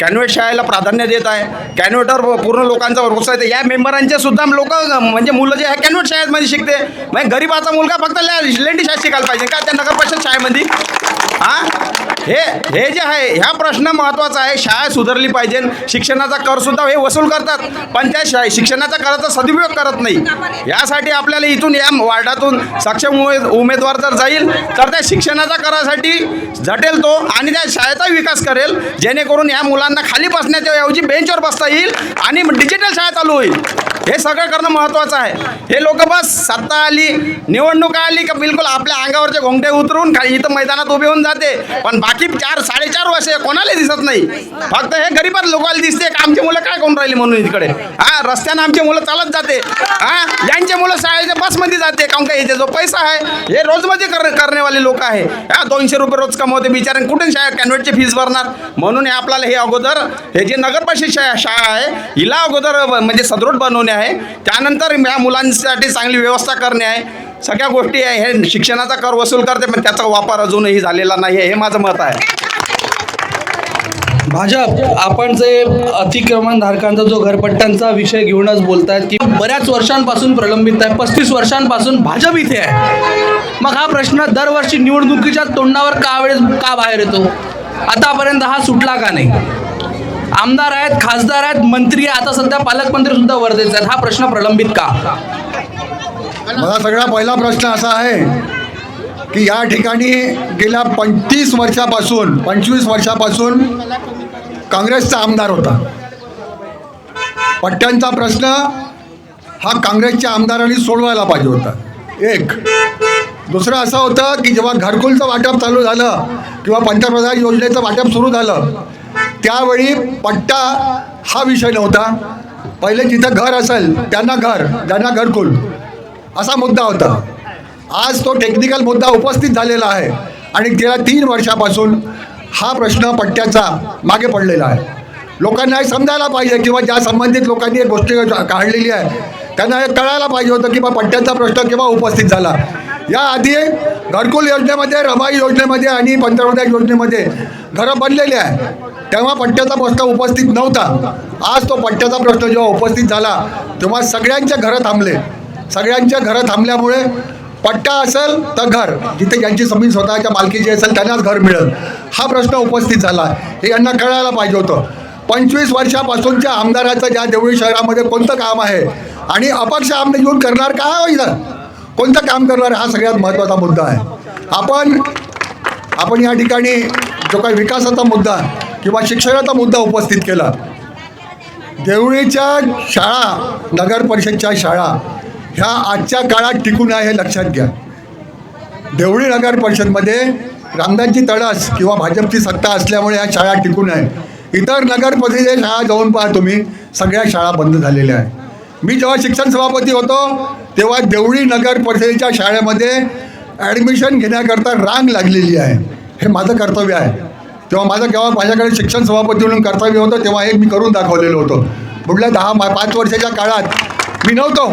कॅन्व्हेट शाळेला प्राधान्य देत आहे. कॅन्व्हेटवर पूर्ण लोकांचा भरोसा आहे. या मेंबरांचे सुद्धा लोक म्हणजे मुलं जे आहे कॅन्व्हेट शाळेमध्ये शिकते. म्हणजे गरीबाचा मुलगा फक्त लेंडी शाळेत शिकायला पाहिजे का त्या नगर परिषद शाळेमध्ये? हे जे आहे ह्या प्रश्न महत्त्वाचा आहे. शाळा सुधारली पाहिजे. शिक्षणाचा करसुद्धा हे वसूल करतात पण त्या शिक्षणाचा कराचा सदुपयोग करत नाही. यासाठी आपल्याला इथून या वार्डातून सक्षम उमेदवार जर जाईल तर त्या शिक्षणाचा करासाठी झटेल तो आणि त्या शाळेचा विकास करेल, जेणेकरून या मुलांना खाली बसण्याच्या ऐवजी बेंचवर बसता येईल आणि डिजिटल शाळा चालू होईल. हे सगळं करणं महत्त्वाचं आहे. हे लोक बस सत्ता आली, निवडणूक आली का बिलकुल आपल्या अंगावरचे घोंगटे उतरून इथं मैदानात उभे होऊन जाते, पण बाकी 4-4.5 वर्ष कोणाला दिसत नाही. फक्त हे गरीबात लोकांना दिसते की आमची मुलं काय करून राहिली म्हणून इकडे. रस्त्यानं आमची मुलं चालत जाते, यांचे मुलं शाळेच्या बसमध्ये जाते, काऊन का याचा जो पैसा आहे हे रोजमध्ये करण्यावाले लोक आहे. 200 रुपये रोज कमवते बिचारे, कुठून कॅन्व्हेटची फीस भरणार. म्हणून हे आपल्याला हे अगोदर हे जे नगर परिषद शाळा आहे हिला अगोदर म्हणजे सदृढ बनवणे आहे, त्यानंतर या मुलांसाठी चांगली व्यवस्था करणे आहे. सगळ्या गोष्टी आहे. हे शिक्षणाचा कर वसूल करते पण त्याचा वापर अजूनही झालेला नाही आहे, हे माझं मत आहे. भाजप आपण जे अतिक्रमणधारकांचा जो घरपट्ट्यांचा विषय घेऊनच बोलतायत की बऱ्याच वर्षांपासून प्रलंबित आहे, 35 वर्षांपासून भाजप इथे आहे. मग हा प्रश्न दरवर्षी निवडणुकीच्या तोंडावर का बाहेर येतो? आतापर्यंत हा सुटला का नाही? आमदार आहेत, खासदार आहेत, मंत्री, आता सध्या पालकमंत्री सुद्धा वर्धेचे आहेत. हा प्रश्न प्रलंबित का? मला सगळा पहिला प्रश्न असा आहे की या ठिकाणी गेल्या 25 वर्षापासून काँग्रेसचा आमदार होता. पट्ट्यांचा प्रश्न हा काँग्रेसच्या आमदारांनी सोडवायला पाहिजे होता. एक. दुसरं असं होतं की जेव्हा घरकुलचं वाटप चालू झालं किंवा पंतप्रधान योजनेचं वाटप सुरू झालं त्यावेळी पट्टा हा विषय नव्हता. पहिले जिथं घर असेल त्यांना घर, ज्यांना घरकुल असा मुद्दा होता. आज तो टेक्निकल मुद्दा उपस्थित झालेला आहे आणि गेल्या 3 वर्षापासून हा प्रश्न पट्ट्याचा मागे पडलेला आहे. लोकांना हे समजायला पाहिजे किंवा ज्या संबंधित लोकांनी एक गोष्ट काढलेली आहे त्यांना हे कळायला पाहिजे होतं की बा पट्ट्याचा प्रश्न केव्हा उपस्थित झाला. याआधी घरकुल योजनेमध्ये, रमाई योजनेमध्ये आणि पंतप्रधान योजनेमध्ये घरं बनलेली आहे, तेव्हा पट्ट्याचा प्रश्न उपस्थित नव्हता. आज तो पट्ट्याचा प्रश्न जेव्हा उपस्थित झाला तेव्हा सगळ्यांच्या घरं थांबले. सगळ्यांच्या घरं थांबल्यामुळे पट्टा असेल तर घर, जिथे ज्यांची जमीन स्वतःच्या मालकीची असेल त्यांनाच घर मिळेल, हा प्रश्न उपस्थित झाला. हे यांना कळायला पाहिजे होतं. 25 वर्षापासूनच्या आमदाराचं ज्या देवळी शहरामध्ये कोणतं काम आहे आणि अपक्ष आमदार येऊन करणार काय होईल, कोणतं काम करणार, हा सगळ्यात महत्त्वाचा मुद्दा आहे. आपण या ठिकाणी जो काही विकासाचा मुद्दा किंवा शिक्षणाचा मुद्दा उपस्थित केला. देवळीच्या शाळा, नगर परिषदच्या शाळा ह्या आजच्या काळात टिकून आहे हे लक्षात घ्या. देवळी नगर परिषदमध्ये रामदासजी तडस किंवा भाजपची सत्ता असल्यामुळे ह्या शाळा टिकून आहे. इतर नगर परिषदेच्या शाळा जाऊन पहा तुम्ही, सगळ्या शाळा बंद झालेल्या आहेत. मी जेव्हा शिक्षण सभापती होतो तेव्हा देवळी नगर परिषदेच्या शाळेमध्ये ॲडमिशन घेण्याकरता रांग लागलेली आहे. हे माझं कर्तव्य आहे. तेव्हा माझ्याकडे शिक्षण सभापती म्हणून कर्तव्य होतं तेव्हा हे मी करून दाखवलेलं होतं. पुढल्या 5 वर्षाच्या काळात मी नव्हतो.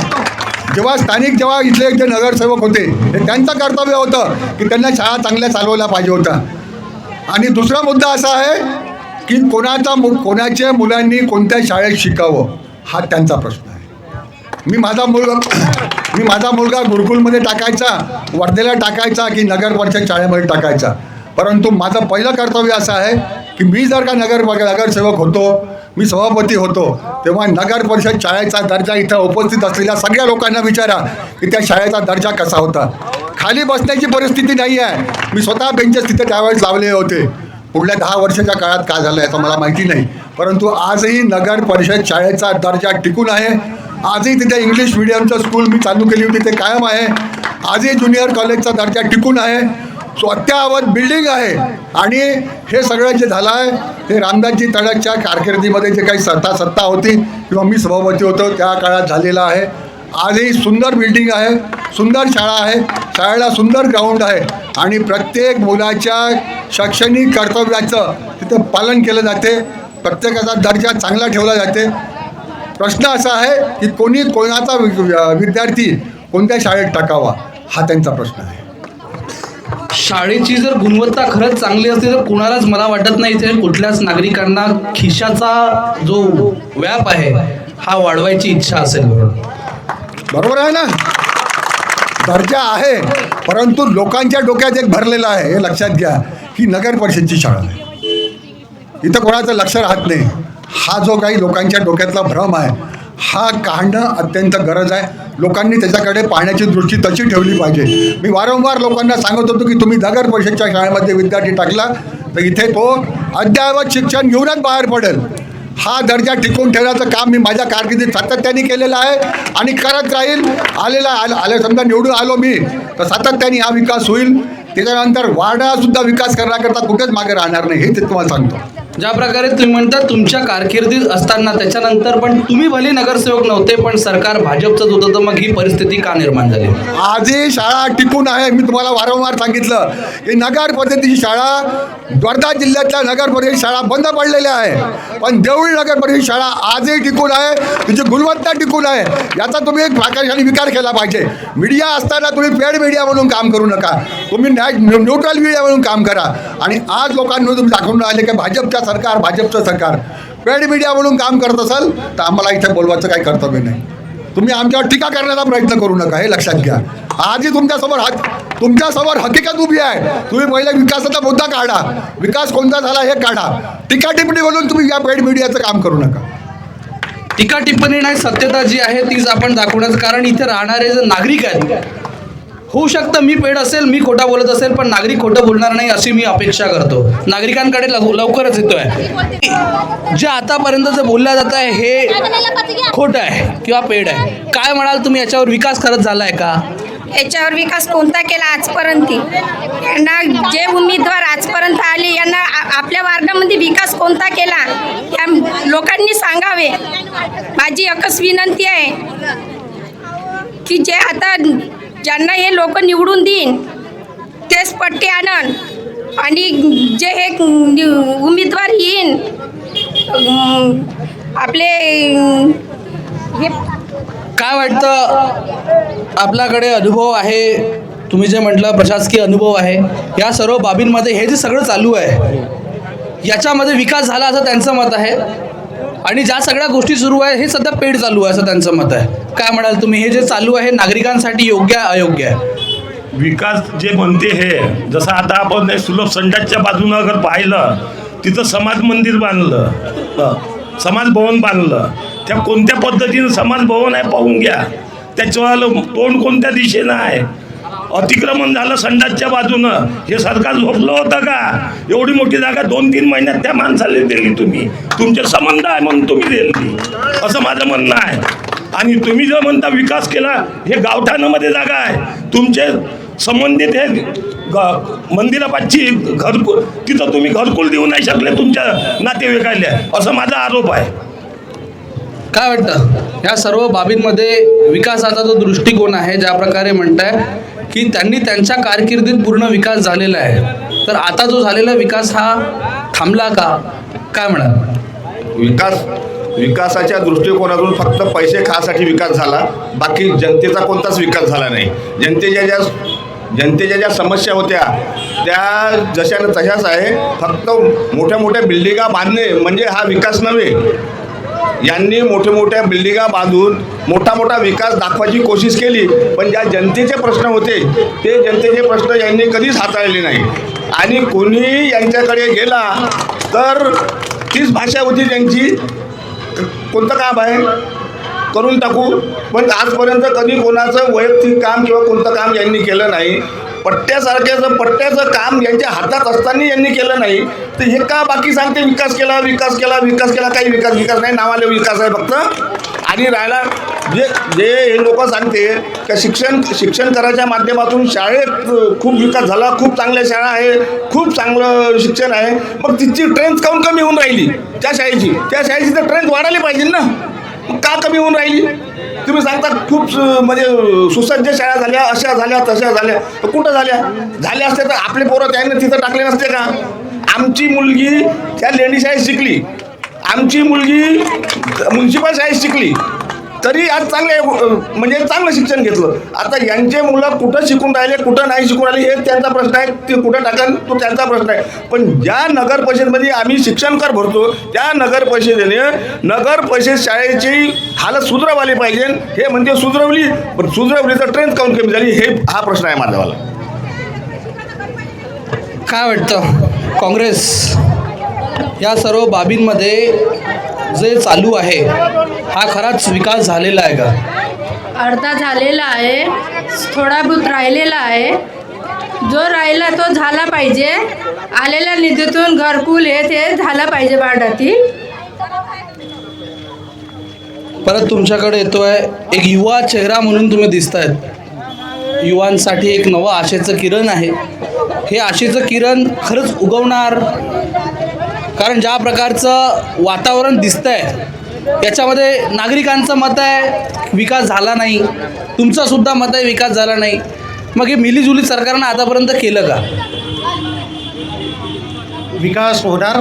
जेव्हा इथले जे नगरसेवक होते हे त्यांचं कर्तव्य होतं की त्यांना शाळा चांगल्या चालवायला पाहिजे होता. आणि दुसरा मुद्दा असा आहे की कोणाच्या मुलांनी कोणत्या शाळेत शिकावं हा त्यांचा प्रश्न आहे. मी माझा मुलगा गुरुकुलमध्ये टाकायचा, वर्धेला टाकायचा की नगर परिषद शाळेमध्ये टाकायचा. परंतु माझं पहिलं कर्तव्य असं आहे की मी जर का नगरसेवक होतो, मी सभापती होतो, तेव्हा नगर परिषद शाळेचा दर्जा इथं उपस्थित असलेल्या सगळ्या लोकांना विचारा की त्या शाळेचा दर्जा कसा होता. खाली बसण्याची परिस्थिती नाही आहे. मी स्वतः बेंचेस तिथे त्यावेळेस लावले होते. पुढल्या 10 वर्षाच्या काळात काय झालं याचं मला माहिती नाही, परंतु आजही नगर परिषद शाळेचा दर्जा टिकून आहे. आजही तिथे इंग्लिश मिडियमचं स्कूल मी चालू केली होती ते कायम आहे. आजही ज्युनियर कॉलेजचा दर्जा टिकून आहे. अत्यावत बिल्डिंग आहे. आणि हे सगळं जे झालं आहे ते रामदासजी तडसच्या कारकिर्दीमध्ये जे काही सत्ता होती किंवा मी सभापती होतो त्या काळात झालेलं आहे. आजही सुंदर बिल्डिंग आहे, सुंदर शाळा आहे, शाळेला सुंदर ग्राउंड आहे आणि प्रत्येक मुलाच्या शैक्षणिक कर्तव्याचं तिथे पालन केलं जाते. प्रत्येकाचा दर्जा चांगला ठेवला जाते. प्रश्न असा आहे की कोणाचा विद्यार्थी कोणत्या शाळेत टाकावा हा त्यांचा प्रश्न आहे. शाळेची जर गुणवत्ता खरंच चांगली असते तर कुणालाच मला वाटत नाही इथे कुठल्याच नागरिकांना खिशाचा जो व्याप आहे हा वाढवायची इच्छा असेल. बरोबर आहे ना, दर्जा आहे, परंतु लोकांच्या डोक्यात एक भरलेलं आहे हे लक्षात घ्या की नगर परिषदची शाळा आहे, इथं कोणाचं लक्ष राहत नाही. हा जो काही लोकांच्या डोक्यातला भ्रम आहे हा काढणं अत्यंत गरज आहे. लोकांनी त्याच्याकडे पाहण्याची दृष्टी तशी ठेवली पाहिजे. मी वारंवार लोकांना सांगत होतो की तुम्ही नगर परिषदच्या शाळेमध्ये विद्यार्थी टाकला तर इथे तो अद्ययावत शिक्षण घेऊनच बाहेर पडेल. हा दर्जा टिकवून ठेवण्याचं काम मी माझ्या कारकिर्दीत सातत्याने केलेलं आहे आणि करत राहील. आले समजा निवडून आलो मी तर सातत्याने हा विकास होईल. त्याच्यानंतर वार्डासुद्धा विकास करण्याकरता कुठेच मागे राहणार नाही, हे तुम्हाला सांगतो. ज्या प्रकारे तुम्ही म्हणता तुमच्या कारकिर्दीत असताना त्याच्यानंतर पण तुम्ही भले नगरसेवक नव्हते पण सरकार भाजपचंच होतं, तर मग ही परिस्थिती का निर्माण झाली? आजही शाळा टिकून आहे. मी तुम्हाला वारंवार सांगितलं की नगर परिषदेची शाळा, वर्धा जिल्ह्यातल्या नगर परिषद शाळा बंद पडलेल्या आहे, पण देवळी नगर परिषद शाळा आजही टिकून आहे, तिची गुणवत्ता टिकून आहे. याचा तुम्ही एक प्रकाशाने विचार केला पाहिजे. मीडिया असताना तुम्ही पेड मीडिया म्हणून काम करू नका, तुम्ही न्यूट्रल मीडिया म्हणून काम करा. आणि आज लोकांना तुम्ही दाखवून राहिले की भाजपचं सरकार पेड मीडिया म्हणून काम करत असाल तर आम्हाला इथे बोलवायचं काही कर्तव्य नाही. तुम्ही आमच्यावर टीका करण्याचा प्रयत्न करू नका, हे लक्षात घ्या. आजही तुमच्यासमोर हकीकत उभी आहे. तुम्ही पहिले विकासाचा मुद्दा काढा, विकास कोणता झाला हे काढा. टीका टिप्पणी बोलून तुम्ही या पेड मीडियाचं काम करू नका. टीका टिप्पणी नाही, सत्यता जी आहे तीच आपण दाखवण्याचं. कारण इथे राहणारे जे नागरिक आहेत, होऊ शकतं मी पेड असेल, मी खोटा बोलत असेल, पण नागरिक खोटं बोलणार नाही अशी मी अपेक्षा करतो. नागरिकांकडे लवकरच येतोय. जे आतापर्यंत जे बोललं जात आहे हे खोटं आहे किंवा पेड आहे. काय म्हणाल तुम्ही, याच्यावर विकास खरंच झाला आहे का? याच्यावर विकास कोणता केला आजपर्यंत? यांना जे उमेदवार आजपर्यंत आले यांना आपल्या वार्डामध्ये विकास कोणता केला या लोकांनी सांगावे. माझी एकच विनंती आहे की जे आता ज्यांना हे लोक निवडून देईन तेच पट्टे आणन आणि जे हे उमेदवार येईन आपले हे. काय वाटतं, आपल्याकडे अनुभव आहे, तुम्ही जे म्हटलं प्रशासकीय अनुभव आहे, या सर्व बाबींमध्ये हे जे सगळं चालू आहे याच्यामध्ये विकास झाला असं त्यांचं मत आहे आणि ज्या सगळ्या गोष्टी सुरू आहे हे सध्या पेड चालू आहे असं त्यांचं मत आहे. काय म्हणाल तुम्ही, हे जे चालू आहे नागरिकांसाठी योग्य आहे अयोग्य आहे? विकास जे म्हणते हे, जसं आता आपण सुलभ संडासच्या बाजूनं अगर पाहिलं तिथं समाज मंदिर बांधलं, समाज भवन बांधलं. त्या कोणत्या पद्धतीनं समाज भवन आहे पाहून घ्या. त्याच्यावालं तोंड कोणत्या दिशेनं आहे. अतिक्रमण झालं संडासच्या बाजूनं, हे सरकार झोपलं होतं का? एवढी मोठी जागा 2-3 महिन्यात त्या माणसाला दिली तुम्ही, तुमचे संबंध आहे म्हणून तुम्ही दिली, असं माझं म्हणणं आहे. आणि तुम्ही जर म्हणता विकास केला, हे गावठाणामध्ये जागा आहे, तुमचे संबंधित हे मंदिरापाशी तिथं तुम्ही घरकुल देऊ नाही शकले तुमच्या नातेवाईकाला, असं माझा आरोप आहे. काय वाटतं या सर्व बाबींमध्ये विकासाचा जो दृष्टिकोन आहे, ज्या प्रकारे म्हणताय की त्यांनी त्यांच्या कारकिर्दीत पूर्ण विकास झालेला आहे, तर आता जो झालेला विकास हा थांबला का? काय म्हणाल? विकासाच्या दृष्टिकोनातून फक्त पैसे खासाठी विकास झाला, बाकी जनतेचा कोणताच विकास झाला नाही. जनतेच्या ज्या समस्या होत्या त्या जशानं तशाच आहे. फक्त मोठ्या मोठ्या बिल्डिंगा बांधणे म्हणजे हा विकास नव्हे. यांनी मोठ्या बिल्डिंगा बांधून मोठा विकास दाखवायची कोशिश केली, पण ज्या जनतेचे प्रश्न होते ते जनतेचे प्रश्न यांनी कधीच हाताळले नाही. आणि कोणी यांच्याकडे गेला तर तीच भाषा होती त्यांची, कोणतं काम आहे करून टाकू. पण आजपर्यंत कधी कोणाचं वैयक्तिक काम किंवा कोणतं काम यांनी केलं नाही. पट्ट्याचं काम यांच्या हातात असताना यांनी केलं नाही. तर हे का बाकी सांगते विकास केला. काही विकास नाही, नावाले विकास आहे फक्त. आणि राहिला जे हे लोक सांगते का शिक्षण करायच्या माध्यमातून शाळेत खूप विकास झाला, खूप चांगल्या शाळा आहे, खूप चांगलं शिक्षण आहे. मग तिची ट्रेंथ काऊन कमी होऊन राहिली त्या शाळेची तर ट्रेंथ वाढायला पाहिजे ना, का कमी होऊन राहिली? तुम्ही सांगता खूप म्हणजे सुसज्ज शाळा झाल्या, अशा झाल्या तशा झाल्या, तर कुठं झाल्या असते तर आपले पोरं त्यांना तिथं टाकले नसते का? आमची मुलगी त्या लेंडी शाळेत शिकली, आमची मुलगी म्युन्सिपल शाळेत शिकली, तरी आज चांगलं शिक्षण घेतलं. आता यांचे मुलं कुठं शिकून राहिले कुठं नाही शिकून राहिले हे त्यांचा प्रश्न आहे. ते कुठं टाकन तो त्यांचा प्रश्न आहे. पण ज्या नगर परिषदेमध्ये आम्ही शिक्षण कर भरतो त्या नगर परिषदेने नगर परिषद शाळेची हालत सुधरवाली पाहिजे. हे म्हणजे सुधरवली, पण सुधरवली तर ट्रेंथ काऊन कमी झाली, हा प्रश्न आहे माझावाला. काय वाटतं, काँग्रेस या सर्व बाबींमध्ये जे चालू आहे हा खराच विकास झालेला आहे का? अर्धा झालेला आहे, थोडा बहुत राहिलेला आहे. जो राहिला तो झाला पाहिजे. आलेल्या निधीतून घरकुल हे ते झालं पाहिजे वार्डातील. परत तुमच्याकडे येतोय. एक युवा चेहरा म्हणून तुम्ही दिसतायत. युवांसाठी एक नवं आशेचं किरण आहे. हे आशेचं किरण खरंच उगवणार, कारण ज्या प्रकारचं वातावरण दिसतंय याच्यामध्ये नागरिकांचं मत आहे विकास झाला नाही, तुमचं सुद्धा मत आहे विकास झाला नाही. मग हे मिलीजुली सरकारनं आतापर्यंत केलं का? विकास होणार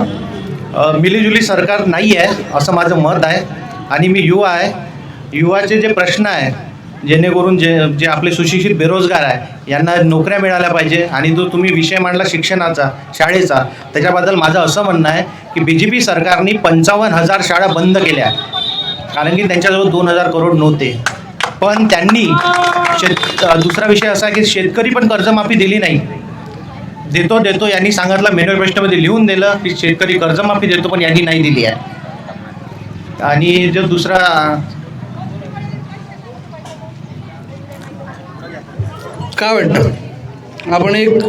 मिलीजुली सरकार नाही आहे असं माझं मत आहे. आणि मी युवा आहे. युवाचे जे प्रश्न आहे जेणेकरून जे आपले सुशिक्षित बेरोजगार आहे यांना नोकऱ्या मिळाल्या पाहिजे. आणि जो तुम्ही विषय मांडला शिक्षणाचा, शाळेचा, त्याच्याबद्दल माझं असं म्हणणं आहे की BJP सरकारने 55,000 शाळा बंद केल्या, कारण की त्यांच्याजवळ 2,000 करोड नव्हते. पण त्यांनी दुसरा विषय असा की शेतकरी पण कर्जमाफी दिली नाही. देतो यांनी सांगितलं, मॅनिफेस्टोमध्ये लिहून दिलं की शेतकरी कर्जमाफी देतो, पण यांनी नाही दिली आहे. आणि जो दुसरा काय वाटतं? आपण एक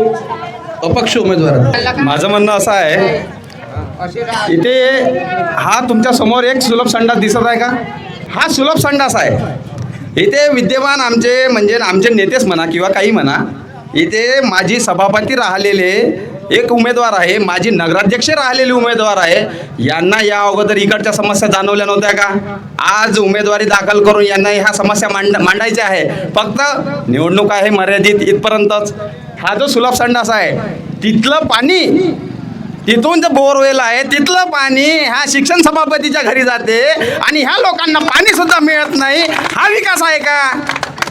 अपक्ष उमेदवार आहात. माझं म्हणणं असं आहे, इथे हा तुमच्या समोर एक सुलभ संडास दिसत आहे का? हा सुलभ संडास आहे. इथे विद्यमान आमचे नेतेच म्हणा किंवा काही म्हणा, इथे माजी सभापती राहिलेले एक उमेदवार आहे, माजी नगराध्यक्ष राहिलेले उमेदवार आहे. यांना या अगोदर इकडच्या समस्या जाणवल्या नव्हत्या का? आज उमेदवारी दाखल करून यांना ह्या समस्या मांडायच्या आहे. फक्त निवडणूक आहे मर्यादित इथपर्यंतच. हा जो सुलभ संडास आहे तिथलं पाणी, तिथून जे बोरवेल आहे तिथलं पाणी ह्या शिक्षण सभापतीच्या घरी जाते आणि ह्या लोकांना पाणी सुद्धा मिळत नाही. हा विकास आहे का?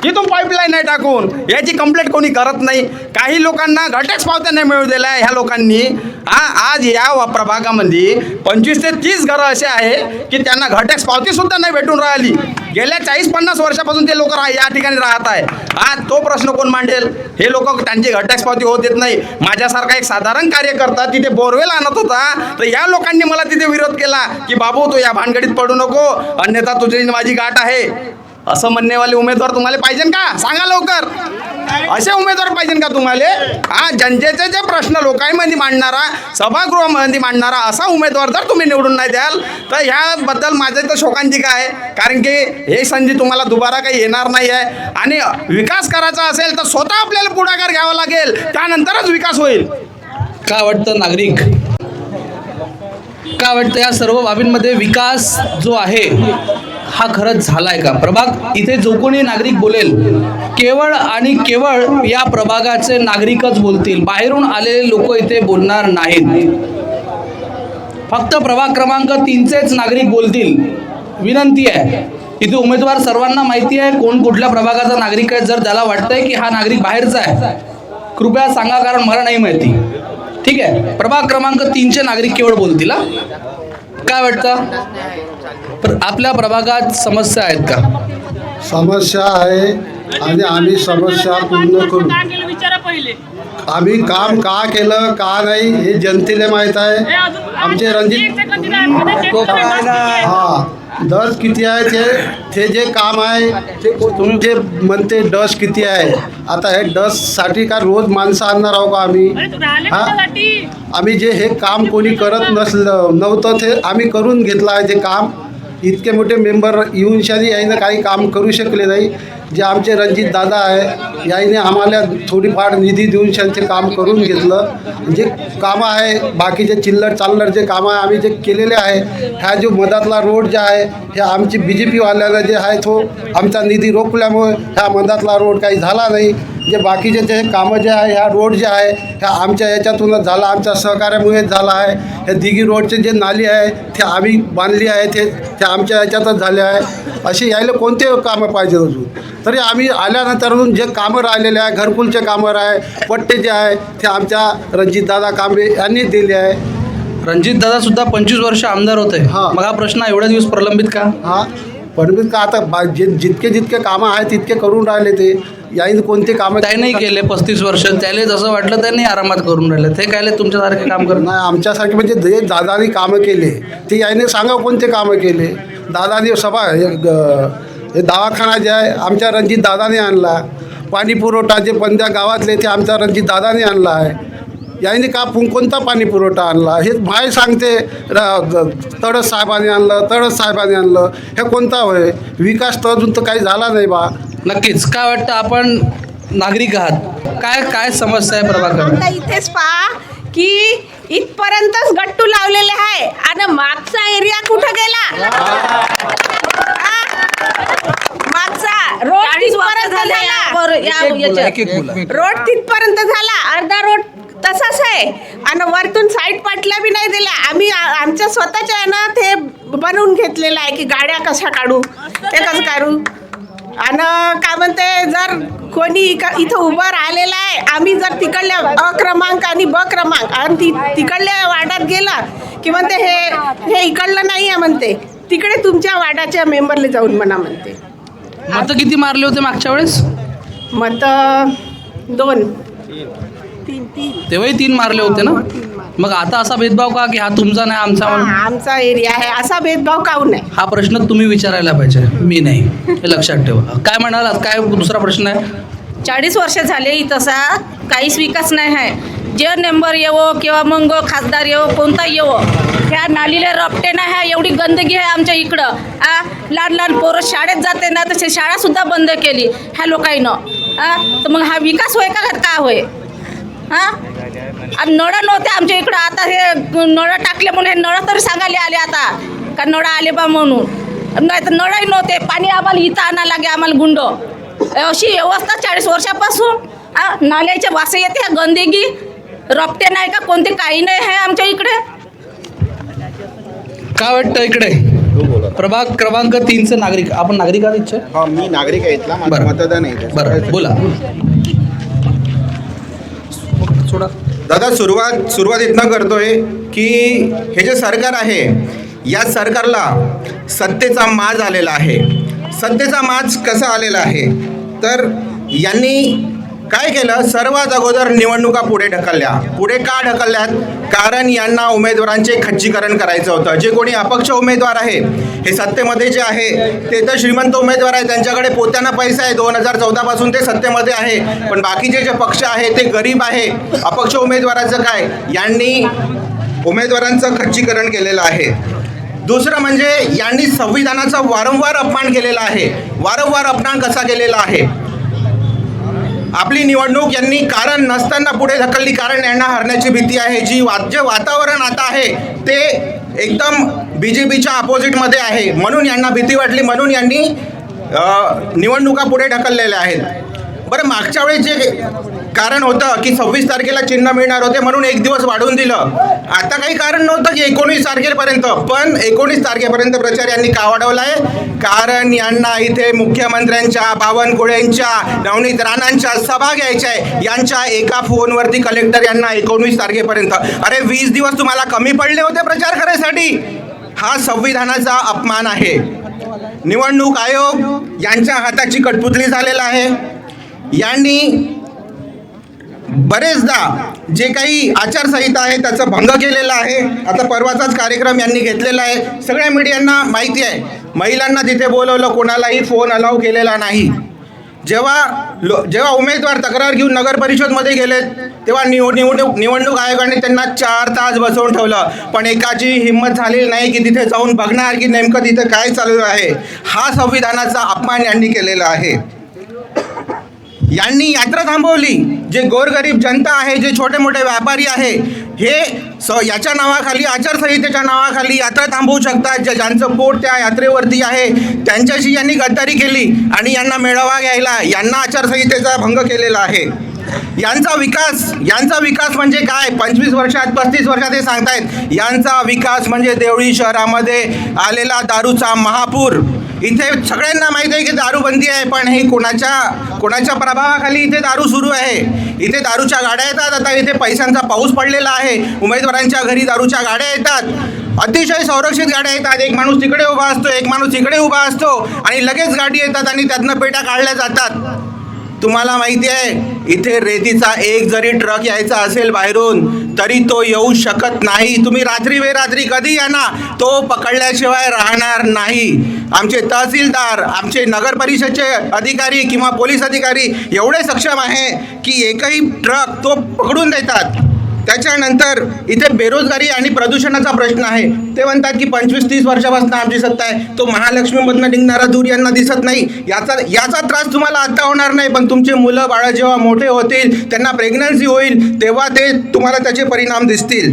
तिथून पाईपलाईन नाही टाकून याची कंप्लेंट कोणी करत नाही. काही लोकांना घरटॅक्स पावत्या नाही मिळू दिल्या ह्या लोकांनी. आज या प्रभागामध्ये 25 ते 30 घरं असे आहे की त्यांना घरटॅक्स पावती सुद्धा नाही भेटून राहिली. गेल्या 40-50 वर्षापासून ते लोक या ठिकाणी राहत आहे. आज तो प्रश्न कोण मांडेल? हे लोक त्यांची घरटॅक्स पावती होत येत नाही. माझ्यासारखा एक साधारण कार्यकर्ता तिथे बोरवेल आणत होता, तर या लोकांनी मला तिथे विरोध केला की बाबू तू या भानगडीत पडू नको, अन्यथा तुझी माझी गाठ आहे. असं म्हणणेवाले उमेदवार तुम्हाला पाहिजे का? सांगा लवकर. असे उमेदवार पाहिजे का तुम्हाला? जनतेचे जे प्रश्न लोकांमध्ये मांडणारा, सभागृहामध्ये मांडणारा असा उमेदवार जर तुम्ही निवडून नाही द्याल तर ह्याबद्दल माझं तर शोकांतिका आहे. कारण की हे संधी तुम्हाला दुबारा काही येणार नाही आहे. आणि विकास करायचा असेल तर स्वतः आपल्याला पुढाकार घ्यावा लागेल, त्यानंतरच विकास होईल. काय वाटतं नागरिक? काय वाटतं या सर्व बाबींमध्ये विकास जो आहे हा खरंच झालाय का? प्रभाग इथे जो कोणी नागरिक बोलेल केवळ आणि केवळ या प्रभागाचे नागरिकच बोलतील. बाहेरून आलेले लोक इथे बोलणार नाहीत. फक्त प्रभाग क्रमांक 3चेच नागरिक बोलतील. विनंती आहे, इथे उमेदवार सर्वांना माहिती आहे कोण कुठल्या प्रभागाचा नागरिक आहे. जर त्याला वाटतंय की हा नागरिक बाहेरचा आहे कृपया सांगा, कारण मला नाही माहिती. ठीक आहे, प्रभाग क्रमांक 3चे नागरिक केवळ बोलतील. काय वाटतं? आपल्या प्रभागात समस्या आहेत का? समस्या आहे आणि आम्ही समस्या पूर्ण करू. आम्ही काम का केलं का नाही हे जनतेला माहीत आहे. आमचे रणजित दर किती आहे ते जे काम आहे ते तुम्ही जे म्हणते डस किती आहे. आता हे डससाठी का रोज माणसं आणणार आहो का आम्ही? आम्ही जे हे काम कोणी करत नव्हतं ते आम्ही करून घेतलं आहे. ते काम इतके मोठे मेंबर येऊन शादी याईनं काही काम करू शकले नाही. जे आमचे रणजित दादा आहे याईने आम्हाला थोडीफार निधी देऊन त्यांचे काम करून घेतलं. जे कामं आहे बाकीचे चिल्लर चाललर जे कामं आहे आम्ही जे केलेले आहे. ह्या जो मधातला रोड जे आहे हे आमची BJPवाल्यानं जे आहे तो आमचा निधी रोखल्यामुळे ह्या मधातला रोड काही झाला नाही. जे बाकीचे जे कामं जे आहे ह्या रोड जे आहे ह्या आमच्या याच्यातूनच झाला, आमच्या सहकार्यामुळेच झाला आहे. हे दिघी रोडचे जे नाली आहे ते आम्ही बांधली आहे, ते आमच्या याच्यातच झाले आहे. असे यायला कोणते कामं पाहिजे अजून तरी आम्ही आल्यानंतर जे कामं राहिलेले आहे, घरकुलचे कामं आहे, पट्टे जे आहे ते आमच्या रणजितदादा कांबळे यांनी दिले आहे. रणजितदादा सुद्धा 25 वर्ष आमदार होते. मग हा प्रश्न एवढ्या दिवस प्रलंबित का? प्रलंबित का? आता जितके कामं आहेत तितके करून राहिले. ते याईन कोणते कामं त्याने केले 35 वर्ष. त्याला जसं वाटलं त्यांनी आरामात करून राहिले. ते काय तुमच्यासारखे काम करत नाही. आमच्यासारखे म्हणजे जे दादानी कामं केले ते याईने सांगा कोणते कामं केले. दादानी हे दवाखाना जे आहे आमच्या रणजित दादाने आणला. पाणी पुरवठा जे पंध्या गावातले ते आमच्या रणजित दादाने आणला आहे. याने कोणता पाणी पुरवठा आणला हे माय सांगते. तडस साहेबांनी आणलं, तडस साहेबांनी आणलं, हे कोणता होय विकास? तर अजून तर काही झाला नाही बा. नक्कीच. काय वाटतं, आपण नागरिक आहात, काय काय समस्या आहे प्रभाकर? आता इथेच पहा की इथपर्यंतच गट्टू लावलेले आहे आणि मागचा एरिया कुठं गेला? मागचा रोड तिथपर्यंत झाला, एक एक बोला. रोड तिथपर्यंत झाला, अर्धा रोड तसाच आहे आणि वरतून साईड पाटल्या बी नाही दिल्या. आम्ही आमच्या स्वतःच्या यानं ते बनवून घेतलेलं आहे की गाड्या कशा काढू, ते कसं काढू. आणि काय म्हणते, जर कोणी इथं उभं राहिलेलं आहे, आम्ही जर तिकडल्या अ क्रमांक आणि ब क्रमांक आणि तिकडल्या वार्डात गेला की म्हणते हे इकडलं नाही आहे म्हणते, तिकडे तुमच्या वार्डाच्या मेंबरला जाऊन म्हणा म्हणते. मतं किती मारले होते मागच्या वेळेस? मतं 2 तेव्हाही 3 मारले होते ना. मग आता असा भेदभाव का की हा तुमचा नाही आमचा म्हणून? आमचा एरिया आहे असा भेदभाव काहून नाही? हा प्रश्न तुम्ही विचारायला पाहिजे, मी नाही. हे लक्षात ठेवा. काय म्हणालात, काय दुसरा प्रश्न आहे? 40 वर्ष झाले तसा काहीच विकास नाही आहे. जे नंबर येवो किंवा मग खासदार येवो, कोणता येवो, ह्या नालीला रपटे नाही आहे. एवढी गंदगी आहे आमच्या इकडं. लहान लहान पोरं शाळेत जाते ना, तर शाळासुद्धा बंद केली ह्या लोकांनं. तर मग हा विकास होय का होय? आणि नळं नव्हते आमच्या इकडं, आता हे नळं टाकले म्हणून हे नळं तरी सांगायला आले आता का नळं आले बा म्हणून. नाही तर नळही नव्हते, पाणी आम्हाला इथं आणा लागे, आम्हाला गुंड. अशी व्यवस्था 40 वर्षापासून. नाल्याच्या वास येते, गंदगी, रपटे नाही का कोणते, काही नाही आहे आमच्या इकडे. काय वाटतं इकडे प्रभाग क्रमांक 3चे नागरिक, आपण नागरिक आहात इच्छा? हा, मी नागरिक आहे इथला, माझं मतदान आहे. बरं, बोला. दादा, सुरुवात इथनं करतोय की हे जे सरकार आहे, या सरकारला सत्तेचा माज आलेला आहे. सत्तेचा माज कसा आलेला आहे तर यांनी काय केलं, सर्वात अगोदर निवडणुका पुढे ढकलल्या. पुढे का ढकलल्यात? कारण यांना उमेदवारांचे खच्चीकरण करायचं होतं. जे कोणी अपक्ष उमेदवार आहे, हे सत्तेमध्ये जे आहे ते तर श्रीमंत उमेदवार आहे, त्यांच्याकडे पोत्यांना पैसा आहे. 2014 पासून ते सत्तेमध्ये आहे. पण बाकीचे जे पक्ष आहे ते गरीब आहे. अपक्ष उमेदवाराचं काय, यांनी उमेदवारांचं खच्चीकरण केलेलं आहे. दुसरं म्हणजे यांनी संविधानाचा वारंवार अपमान केलेला आहे. वारंवार अपमान कसा केलेला आहे? आपली निवडणूक यांनी कारण नसताना पुढे ढकलली, कारण यांना हरण्याची भीती आहे. जे वातावरण आता आहे ते एकदम BJPच्या अपोजिटमध्ये आहे, म्हणून यांना भीती वाटली, म्हणून यांनी निवडणुका पुढे ढकललेल्या आहेत. बरं, मागच्या वेळेस जे कारण होतं की 26 तारखेला चिन्ह मिळणार होते म्हणून 1 दिवस वाढवून दिलं. आता काही कारण नव्हतं की 19 तारखेपर्यंत, पण 19 तारखेपर्यंत प्रचार यांनी का वाढवला आहे? कारण यांना इथे मुख्यमंत्र्यांच्या, बावनकुळेंच्या, नवनीत राणांच्या सभा घ्यायच्या आहे. यांच्या एका फोनवरती कलेक्टर यांना 19 तारखेपर्यंत, अरे 20 दिवस तुम्हाला कमी पडले होते प्रचार करायसाठी. हा संविधानाचा अपमान आहे. निवडणूक आयोग यांच्या हाताची कठपुतली झालेला आहे. यांनी बरेचदा जे काही आचारसंहिता आहे त्याचा भंग केलेला आहे. आता परवाचाच कार्यक्रम यांनी घेतलेला आहे, सगळ्या मीडियांना माहिती आहे. महिलांना तिथे बोलवलं, कोणालाही फोन अलाव केलेला नाही. जेव्हा उमेदवार तक्रार घेऊन नगर परिषदमध्ये गेले तेव्हा निवडणूक आयोगाने त्यांना 4 तास बसवून ठेवलं, पण एकाची हिंमत झालेली नाही की तिथे जाऊन बघणार की नेमकं तिथे काय चालू आहे. हा संविधानाचा अपमान यांनी केलेला आहे. यांनी यात्रा थांबवली. जे गोरगरीब जनता आहे, जे छोटे मोठे व्यापारी आहे, हे याच्या नावाखाली, आचारसंहितेच्या नावाखाली यात्रा थांबवू शकतात. ज्यांचं पोट त्या यात्रेवरती आहे त्यांच्याशी यांनी गद्दारी केली आणि यांना मेळावा घ्यायला, यांना आचारसंहितेचा भंग केलेला आहे. यांचा विकास म्हणजे काय? 25 वर्षात 35 वर्षात हे सांगतायत. यांचा विकास म्हणजे देवळी शहरामध्ये आलेला दारूचा महापूर. इथे सगळ्यांना माहिती आहे की दारूबंदी आहे, पण हे कोणाच्या प्रभावाखाली इथे दारू सुरू आहे. इथे दारूच्या गाड्या येतात. आता इथे पैशांचा पाऊस पडलेला आहे. उमेदवारांच्या घरी दारूच्या गाड्या येतात, अतिशय संरक्षित गाड्या येतात. एक माणूस तिकडे उभा असतो, एक माणूस तिकडे उभा असतो आणि लगेच गाडी येतात आणि त्यातनं पेट्या काढल्या जातात. तुम्हाला माहिती आहे, इथे रेतीचा एक जरी ट्रक यायचा असेल बाहेरून तरी तो येऊ शकत नाही. तुम्ही रात्री बेरात्री कधी या ना, तो पकडल्याशिवाय राहणार नाही. आमचे तहसीलदार, आमचे नगर परिषदचे अधिकारी किंवा पोलीस अधिकारी एवढे सक्षम आहे की एकही ट्रक तो पकडून देतात. त्याच्यानंतर इथे बेरोजगारी आणि प्रदूषणाचा प्रश्न आहे. ते म्हणतात की 25-30 वर्षापासून आमची सत्ता आहे, तो महालक्ष्मीमधनं निघणारा धूर यांना दिसत नाही. याचा त्रास तुम्हाला आता होणार नाही, पण तुमचे मुलं बाळं जेव्हा मोठे होतील, त्यांना प्रेग्नन्सी होईल, तेव्हा ते तुम्हाला त्याचे परिणाम दिसतील.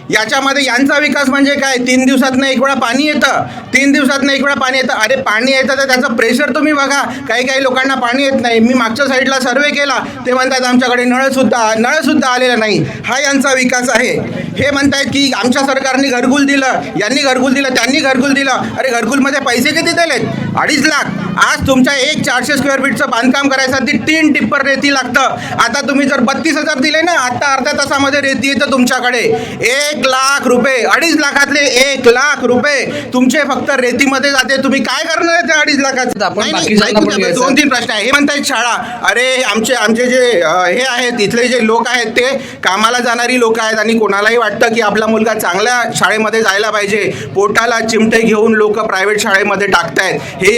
याच्यामध्ये यांचा विकास म्हणजे काय, 3 दिवसातनं एक वेळा पाणी येतं, 3 दिवसातनं एक वेळा पाणी येतं. अरे पाणी येतं तर त्याचं प्रेशर तुम्ही बघा. काही लोकांना पाणी येत नाही. मी मागच्या साईडला सर्वे केला, ते म्हणतात आमच्याकडे नळसुद्धा आलेला नाही. हा यांचा विकास आहे. हे म्हणतायत की आमच्या सरकारने घरकुल दिलं, यांनी घरकुल दिलं, त्यांनी घरकुल दिलं. अरे घरकुलमध्ये पैसे किती दिलेत? 2.5 लाख. आज तुमच्या 400 स्क्वेअर फीटचं बांधकाम करायसाठी 3 टिप्पर रेती लागतं. आता तुम्ही जर 32,000 दिले ना, आता अर्ध्या तासामध्ये रेती येतं तुमच्याकडे. 1 लाख रुपये, 2.5 लाखातले 1 लाख रुपये तुमचे फक्त रेतीमध्ये जाते. तुम्ही काय करणार त्या 2.5 लाखाचं? आपण नाही, बाकीच्यांना पण घ्यायचं. 2-3 प्रश्न आहे. हे म्हणतायत शाळा. अरे आमचे जे हे आहेत, इथले जे लोक आहेत ते कामाला जाणारी लोक आहेत आणि कोणालाही वाटतं की आपला मुलगा चांगल्या शाळेमध्ये जायला पाहिजे. पोटाला चिमटे घेऊन लोक प्रायव्हेट शाळेमध्ये टाकतायत. हे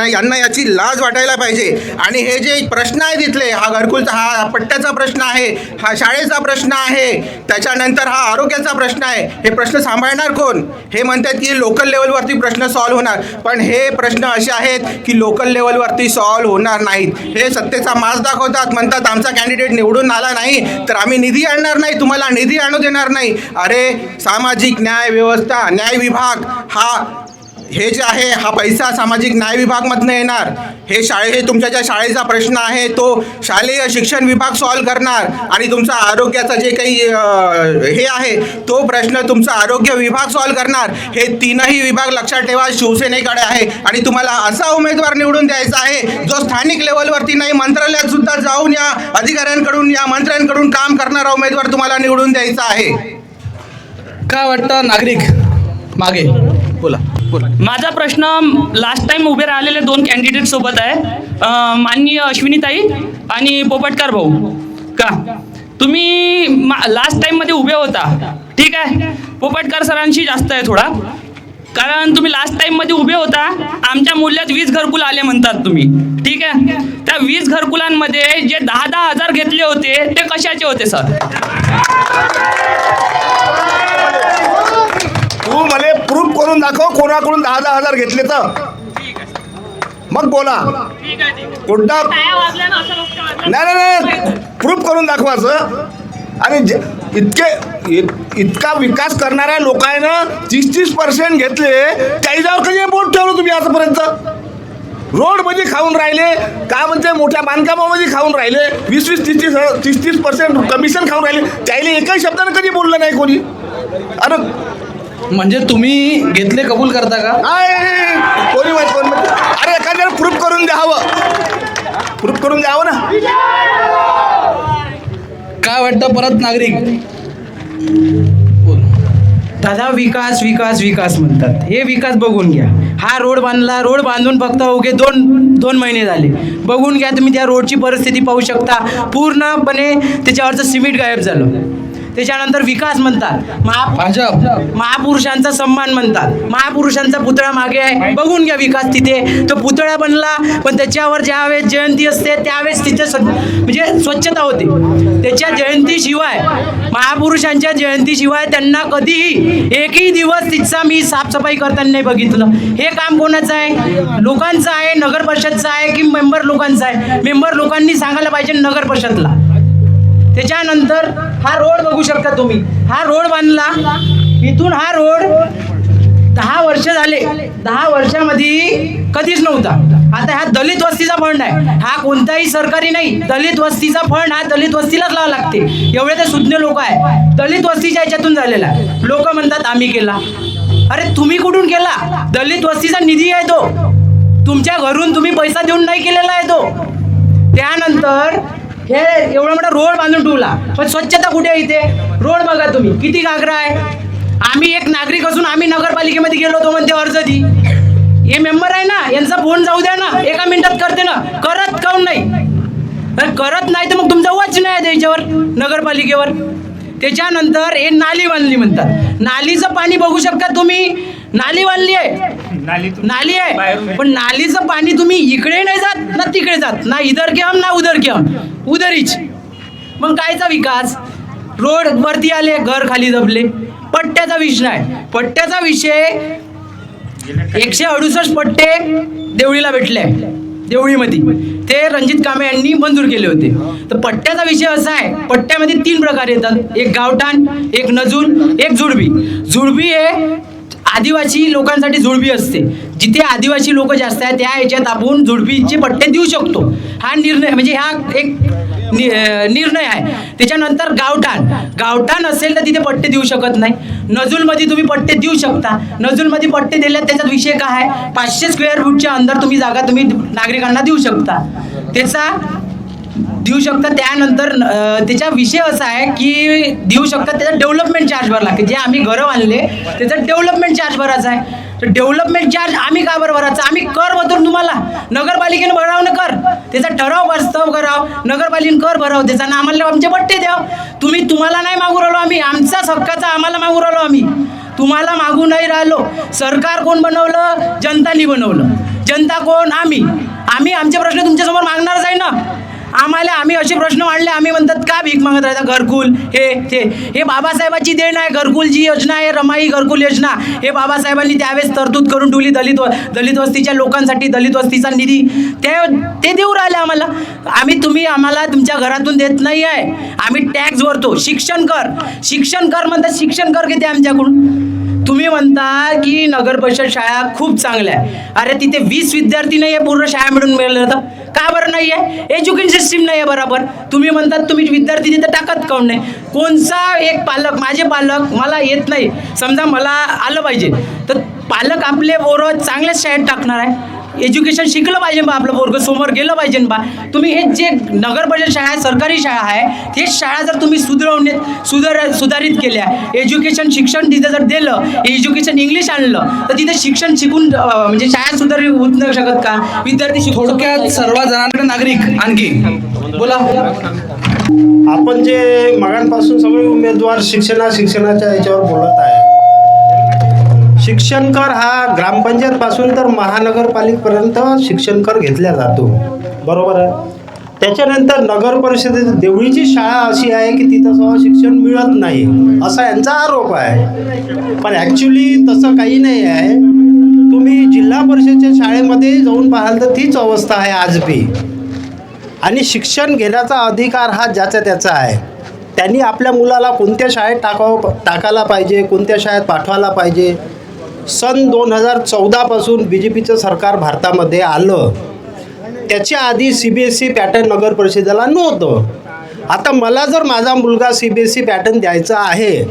यांना याची लाज वाटायला पाहिजे. आणि हे जे प्रश्न आहेत इथले, हा घरकुलचा, हा पट्ट्याचा प्रश्न आहे, हा शाळेचा प्रश्न आहे, त्याच्यानंतर हा आरोग्याचा प्रश्न आहे. हे प्रश्न सांभाळणार कोण? हे म्हणतात की लोकल लेवलवरती प्रश्न सॉल्व्ह होणार, पण हे प्रश्न असे आहेत की लोकल लेवलवरती सॉल्व्ह होणार नाहीत. हे सत्तेचा माज दाखवतात, म्हणतात आमचा कॅन्डिडेट निवडून आला नाही तर आम्ही निधी आणणार नाही, तुम्हाला निधी आणू देणार नाही. अरे सामाजिक न्याय व्यवस्था, न्याय विभाग, हे जे आहे हा पैसा सामाजिक न्याय विभागमधनं येणार. हे तुमच्या ज्या शाळेचा प्रश्न आहे तो शालेय शिक्षण विभाग सॉल्व्ह करणार. आणि तुमचा आरोग्याचा जे काही हे आहे तो प्रश्न तुमचा आरोग्य विभाग सॉल्व्ह करणार. हे 3ही विभाग लक्षात ठेवा, शिवसेनेकडे आहे. आणि तुम्हाला असा उमेदवार निवडून द्यायचा आहे जो स्थानिक लेवलवरती नाही, मंत्रालयात सुद्धा जाऊन या अधिकाऱ्यांकडून, या मंत्र्यांकडून काम करणारा उमेदवार तुम्हाला निवडून द्यायचा आहे. काय वाटतं नागरिक मागे बोला. माझा प्रश्न लास्ट टाइम उभे राहिलेले 2 कॅन्डिडेट सोबत आहे, माननीय अश्विनीताई आणि पोपटकर भाऊ. का तुम्ही लास्ट टाइममध्ये उभे होता, ठीक आहे, पोपटकर सरांशी जास्त आहे थोडा, कारण तुम्ही लास्ट टाइममध्ये उभे होता. आमच्या मूल्यात 20 घरकुल आले म्हणतात तुम्ही, ठीक आहे. त्या 20 घरकुलांमध्ये जे 10-10 हजार घेतले होते ते कशाचे होते सर? तू मला प्रूफ करून दाखव कोणाकडून 10-10 हजार घेतले तर मग बोला. कोणता नाही, प्रूफ करून दाखवायचं. आणि इतका विकास करणाऱ्या लोकांना 30% घेतले, त्याच्यावर कधी बोट ठेवलं तुम्ही आतापर्यंत? रोडमध्ये खाऊन राहिले, काय म्हणते मोठ्या बांधकामामध्ये खाऊन राहिले, 20-30% कमिशन खाऊन राहिले, त्याला एकाही शब्दानं कधी बोललं नाही कोणी. अरे म्हणजे तुम्ही घेतले कबूल करता का? कोणी अरे एखाद्याला प्रूफ करून द्यावं, प्रूफ करून द्यावं ना. काय वाटतं परत नागरिक? दादा विकास विकास विकास म्हणतात. हे विकास बघून घ्या. हा रोड बांधला, रोड बांधून फक्त अवघे दोन महिने झाले. बघून घ्या तुम्ही, त्या रोडची परिस्थिती पाहू शकता. पूर्णपणे त्याच्यावरचं सिमेंट गायब झालं. त्याच्यानंतर विकास म्हणतात, महापुरुषांचा सन्मान म्हणतात, महापुरुषांचा पुतळा मागे आहे. बघून घ्या विकास तिथे. तो पुतळा बनला, पण त्याच्यावर ज्यावेळेस जयंती असते त्यावेळेस तिथे म्हणजे स्वच्छता होते. त्याच्या जयंतीशिवाय, महापुरुषांच्या जयंतीशिवाय त्यांना कधीही एकही दिवस तिचा मी साफसफाई करताना नाही बघितलं. हे काम कोणाचं आहे? लोकांचं आहे, नगर परिषदचं आहे की मेंबर लोकांचं आहे? मेंबर लोकांनी सांगायला पाहिजे नगर परिषदला. त्याच्यानंतर हा रोड बघू शकता तुम्ही. हा रोड बांधला, इथून हा रोड 10 वर्ष झाले. 10 वर्षामध्ये कधीच नव्हता. आता हा दलित वस्तीचा फंड आहे. हा कोणताही सरकारी नाही, दलित वस्तीचा फंड हा दलित वस्तीलाच लावा लागते. एवढे ते सुज्ञ लोक आहे, दलित वस्तीच्या ह्याच्यातून झालेला आहे. लोक म्हणतात आम्ही केला. अरे तुम्ही कुठून केला? दलित वस्तीचा निधी आहे तो, तुमच्या घरून तुम्ही पैसा देऊन नाही केलेला आहे तो. त्यानंतर हे एवढा मोठा रोड बांधून ठेवला, पण स्वच्छता कुठे आहे इथे? रोड बघा तुम्ही किती घागरा आहे. आम्ही एक नागरिक असून आम्ही नगरपालिकेमध्ये गेलो होतो, म्हणते अर्ज दी. हे मेंबर आहे ना, यांचा फोन जाऊ द्या ना, 1 मिनिटात करते ना. करत काऊन नाही? करत नाही तर मग तुमचा वाच नाही आहे त्याच्यावर, नगरपालिकेवर. त्याच्यानंतर हे नाली बांधली म्हणतात. नालीचं पाणी बघू शकता तुम्ही. नाली बांधली आहे, नाली आहे, पण नालीचं पाणी तुम्ही इकडे नाही जात ना तिकडे जात, ना इधर के हम ना उधर के हम, उधरीच. मग कायचा विकास? रोड वरती आले, घर खाली दबले. पट्ट्याचा विषय आहे. पट्ट्याचा विषय 168 पट्टे देवळीला भेटले, देवळीमध्ये ते रणजित कांबळे यांनी मंजूर केले होते. तर पट्ट्याचा विषय असा आहे, पट्ट्यामध्ये 3 प्रकार येतात, एक गावठाण, एक नजूल, एक जुडबी. जुडबी हे आदिवासी लोकांसाठी जुडबी असते. जिथे आदिवासी लोक जास्त आहेत त्या ह्याच्यात आपण जुडबीचे पट्टे देऊ शकतो. हा निर्णय म्हणजे हा एक निर्णय आहे. त्याच्यानंतर गावठाण असेल तर तिथे पट्टे देऊ शकत नाही. नजूलमध्ये तुम्ही पट्टे देऊ शकता. नजूलमध्ये पट्टे दिले त्याच्यात विषय काय आहे, 500 स्क्वेअर फूटच्या अंदर तुम्ही जागा तुम्ही नागरिकांना देऊ शकता. त्याचा देऊ शकता. त्यानंतर त्याचा विषय असा आहे की देऊ शकता, त्याचा डेव्हलपमेंट चार्ज भरावा लागते. जे आम्ही घरं बांधले त्याचा डेव्हलपमेंट चार्ज भरायचा आहे. तर डेव्हलपमेंट चार्ज आम्ही का बरं भरायचा, आम्ही कर बदलून तुम्हाला नगरपालिकेनं भराव न कर, त्याचा ठराव वास्तव कराव, नगरपालिकेनं कर भराव त्याचा ना आम्हाला आमचे पट्टे द्याव. तुम्हाला नाही मागू राहिलो आम्ही, आमचा हक्काचा आम्हाला मागू राहिलो आम्ही, तुम्हाला मागू नाही राहिलो. सरकार कोण बनवलं, जनतानी बनवलं. जनता कोण, आम्ही आमचे प्रश्न तुमच्यासमोर मागणारच आहे ना. आम्ही असे प्रश्न मांडले, आम्ही म्हणतात का भीक मागत राहता, घरकुल हे बाबासाहेबांची देण आहे. घरकुल जी योजना आहे, रमाई घरकुल योजना, हे बाबासाहेबांनी त्यावेळेस तरतूद करून ठेवली दलित वस्तीच्या लोकांसाठी. दलित वस्तीचा निधी ते देऊ राहिले आम्हाला. तुम्ही आम्हाला तुमच्या घरातून देत नाही आहे. आम्ही टॅक्स भरतो. शिक्षण कर म्हणतात, शिक्षण कर घेते आमच्याकडून. तुम्ही म्हणता की नगर परिषद शाळा खूप चांगल्या आहे. अरे तिथे 20 विद्यार्थी नाही आहे, पूर्ण शाळा मिळून मिळालं तर का बरं नाही आहे. एज्युकेशन सिस्टीम नाही आहे बरोबर. तुम्ही म्हणतात तुम्ही विद्यार्थी तिथे टाकत काऊन नाही. कोणचा एक पालक, माझे पालक मला येत नाही, समजा मला आलं पाहिजे तर पालक आपले पोरं चांगल्याच शाळेत टाकणार आहे. एज्युकेशन शिकलं पाहिजे बा, आपलं पोरगं समोर गेलं पाहिजे बा. तुम्ही हे जे नगर परिषद शाळा आहे, सरकारी शाळा आहे, ते शाळा जर तुम्ही सुधारित केल्या, एज्युकेशन शिक्षण तिथे जर दिलं, एज्युकेशन इंग्लिश आणलं तर तिथे शिक्षण शिकून म्हणजे शाळा सुधारित होत नाही शकत का, विद्यार्थी थोडक्यात सर्व जणांकडे नागरिक आणखी बोला. आपण जे मगांपासून सगळे उमेदवार शिक्षणाच्या याच्यावर बोलत आहे. शिक्षण कर हा ग्रामपंचायतपासून तर महानगरपालिकेपर्यंत शिक्षण कर घेतला जातो, बरोबर आहे. त्याच्यानंतर नगर परिषदेची देवळीची शाळा अशी आहे की तिथं शिक्षण मिळत नाही असा यांचा आरोप आहे. पण ॲक्च्युली तसं काही नाही आहे. तुम्ही जिल्हा परिषदेच्या शाळेमध्ये जाऊन पाहाल तर तीच अवस्था आहे आज बी. आणि शिक्षण घेण्याचा अधिकार हा ज्याचा त्याचा आहे. त्यांनी आपल्या मुलाला कोणत्या शाळेत टाकायला पाहिजे, कोणत्या शाळेत पाठवायला पाहिजे. सन 2014पासून BJPचं सरकार भारतामध्ये आलं. त्याच्या आधी CBSE पॅटर्न नगर परिषदेला नव्हतं. आता मला जर माझा मुलगा CBSE पॅटर्न द्यायचा आहे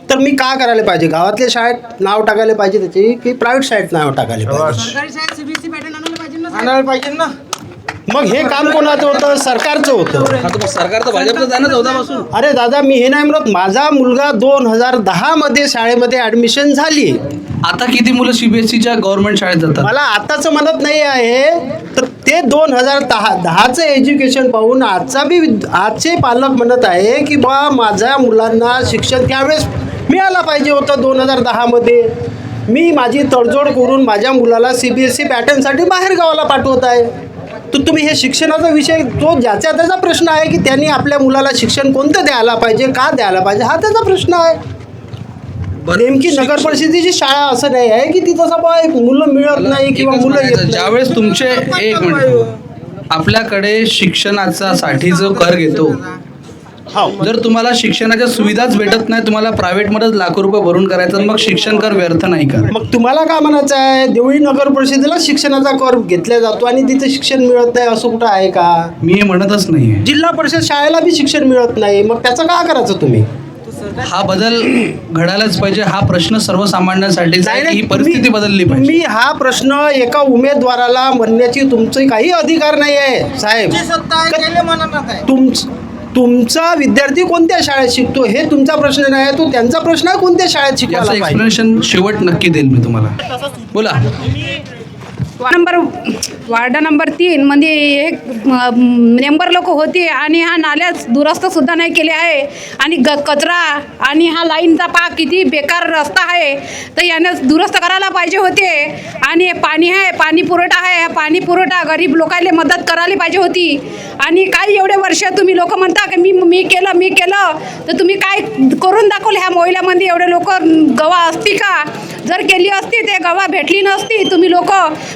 तर मी का करायला पाहिजे, गावातल्या शाळेत नाव टाकायला पाहिजे त्याची की प्रायव्हेट शाळेत नाव टाकायला पाहिजे, आणायला पाहिजे ना. मग हे काम कोणाचं होतं, सरकारचं होतं. सरकार तर भाजपचं जाणं 14पासून. अरे दादा मी हे नाही म्हणत, माझा मुलगा 2010 शाळेमध्ये ॲडमिशन झाली. आता किती मुलं CBSEच्या गव्हर्नमेंट शाळेत जातात. मला आताच म्हणत नाही आहे, तर ते 2010चं एज्युकेशन पाहून आजचे पालक म्हणत आहे की बा माझ्या मुलांना शिक्षण त्यावेळेस मिळायला पाहिजे होतं 2010मध्ये. मी माझी तडजोड करून माझ्या मुलाला CBSE पॅटर्नसाठी बाहेर गावाला पाठवत आहे. तर तुम्ही हे शिक्षणाचा विषय तो ज्याचा त्याचा प्रश्न आहे की त्यांनी आपल्या मुलाला शिक्षण कोणतं द्यायला पाहिजे, का द्यायला पाहिजे, हा त्याचा प्रश्न आहे. नेमकी नगर परिषदेची शाळा असं नाही आहे की ती तसं मुलं मिळत नाही किंवा मुलं येत नाही. ज्यावेळेस तुमचे एक मिनिट आपल्याकडे शिक्षणाचा साठी जो कर घेतो, जर तुम्हाला शिक्षणाच्या सुविधाच भेटत नाही, तुम्हाला प्रायव्हेटमध्येच लाखो रुपये भरून करायचं, मग शिक्षण कर व्यर्थ नाही का. मग तुम्हाला काय म्हणायचं आहे, देवळी नगर परिषदेला शिक्षणाचा कर घेतला जातो आणि तिथे शिक्षण मिळत नाही असं कुठं आहे का. मी म्हणतच नाही. जिल्हा परिषद शाळेला बी शिक्षण मिळत नाही, मग त्याचं काय करायचं तुम्ही. हा बदल घडायलाच पाहिजे. हा प्रश्न सर्वसामान्यांसाठी ही परिस्थिती बदलली पाहिजे. तुम्ही हा प्रश्न एका उमेदवाराला म्हणण्याची तुमचे काही अधिकार नाही आहे साहेब. तुमचा विद्यार्थी कोणत्या शाळेत शिकतो हे तुमचा प्रश्न नाही, तो त्यांचा प्रश्न आहे कोणत्या शाळेत शिकवायला पाहिजे. एक्सप्लेनेशन शेवट नक्की देईल मी तुम्हाला. बोला. वार्ड नंबर 3 मध्ये एक मेंबर लोक होते आणि हा नाल्या दुरुस्त सुद्धा नाही केले आहे आणि कचरा आणि हा लाईनचा किती बेकार रस्ता आहे, तर याने दुरुस्त करायला पाहिजे होते. आणि पाणी आहे, पाणी पुरवठा आहे, पाणी पुरवठा गरीब लोकांना मदत करायला पाहिजे होती. आणि काही एवढे वर्ष तुम्ही लोक म्हणता की मी केलं तर तुम्ही काय करून दाखवलं ह्या मोहिल्यामध्ये? एवढे लोक गवा असती का? जर केली असती ते गवा भेटली नसती. तुम्ही लोक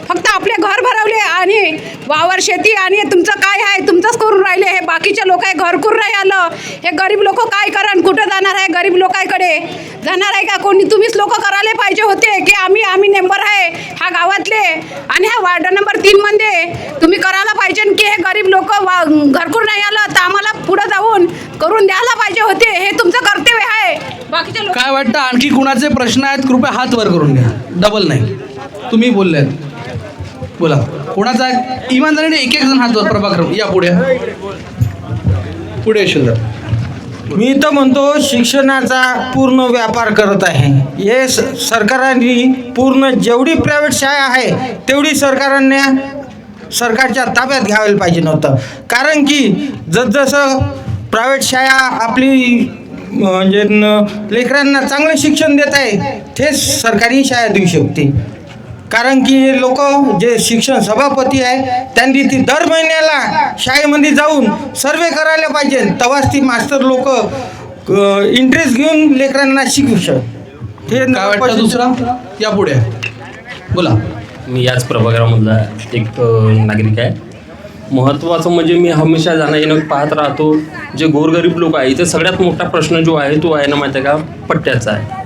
फक्त आपले घर भरवले आणि वावर शेती आणि तुमचं काय आहे तुमचंच करून राहिले. हे बाकीचे लोक आहे घर करून नाही आलं. हे गरीब लोक काय करण? कुठं जाणार आहे? गरीब लोकांकडे जाणार आहे का कोणी? तुम्हीच लोक करायला पाहिजे होते की आम्ही मेंबर आहे ह्या गावातले आणि ह्या वार्ड नंबर 3 मध्ये तुम्ही करायला पाहिजे की हे गरीब लोक घरकुल नाही आलं तर आम्हाला पुढे जाऊन करून द्यायला पाहिजे होते. हे तुमचं कर्तव्य आहे. बाकीचे लोक काय वाटतं आणखी कुणाचे प्रश्न आहेत? कृपया हात वर करून घ्या. डबल नाही, तुम्ही बोलले बोला. कोणाचा आहे? इमानदारीने एक जण हात वर. प्रभाकर या पुढे यशोधर. मी तर म्हणतो शिक्षणाचा पूर्ण व्यापार करत आहे. हे सरकारने पूर्ण जेवढी प्रायव्हेट शाळा आहे तेवढी सरकारच्या ताब्यात घ्यायला पाहिजे नव्हतं. कारण की जसं प्रायव्हेट शाळा आपली म्हणजे लेकरांना चांगलं शिक्षण देत आहे तेच सरकारी शाळा देऊ शकते. कारण की लोक जे शिक्षण सभापती आहे त्यांनी ती दर महिन्याला शाळेमध्ये जाऊन सर्वे करायला पाहिजे. तेव्हाच ती मास्तर लोक इंटरेस्ट घेऊन लेकरांना शिकवू शकतात. हे काय वाटतं? दुसरा या पुढे बोला. मी याच प्रभागामधला एक नागरिक आहे. महत्त्वाचं म्हणजे मी हमेशा जाणं येणं पाहत राहतो. जे गोरगरीब लोक आहे इथे सगळ्यात मोठा प्रश्न जो आहे तो आहे ना माहिती आहे का, पट्ट्याचा आहे.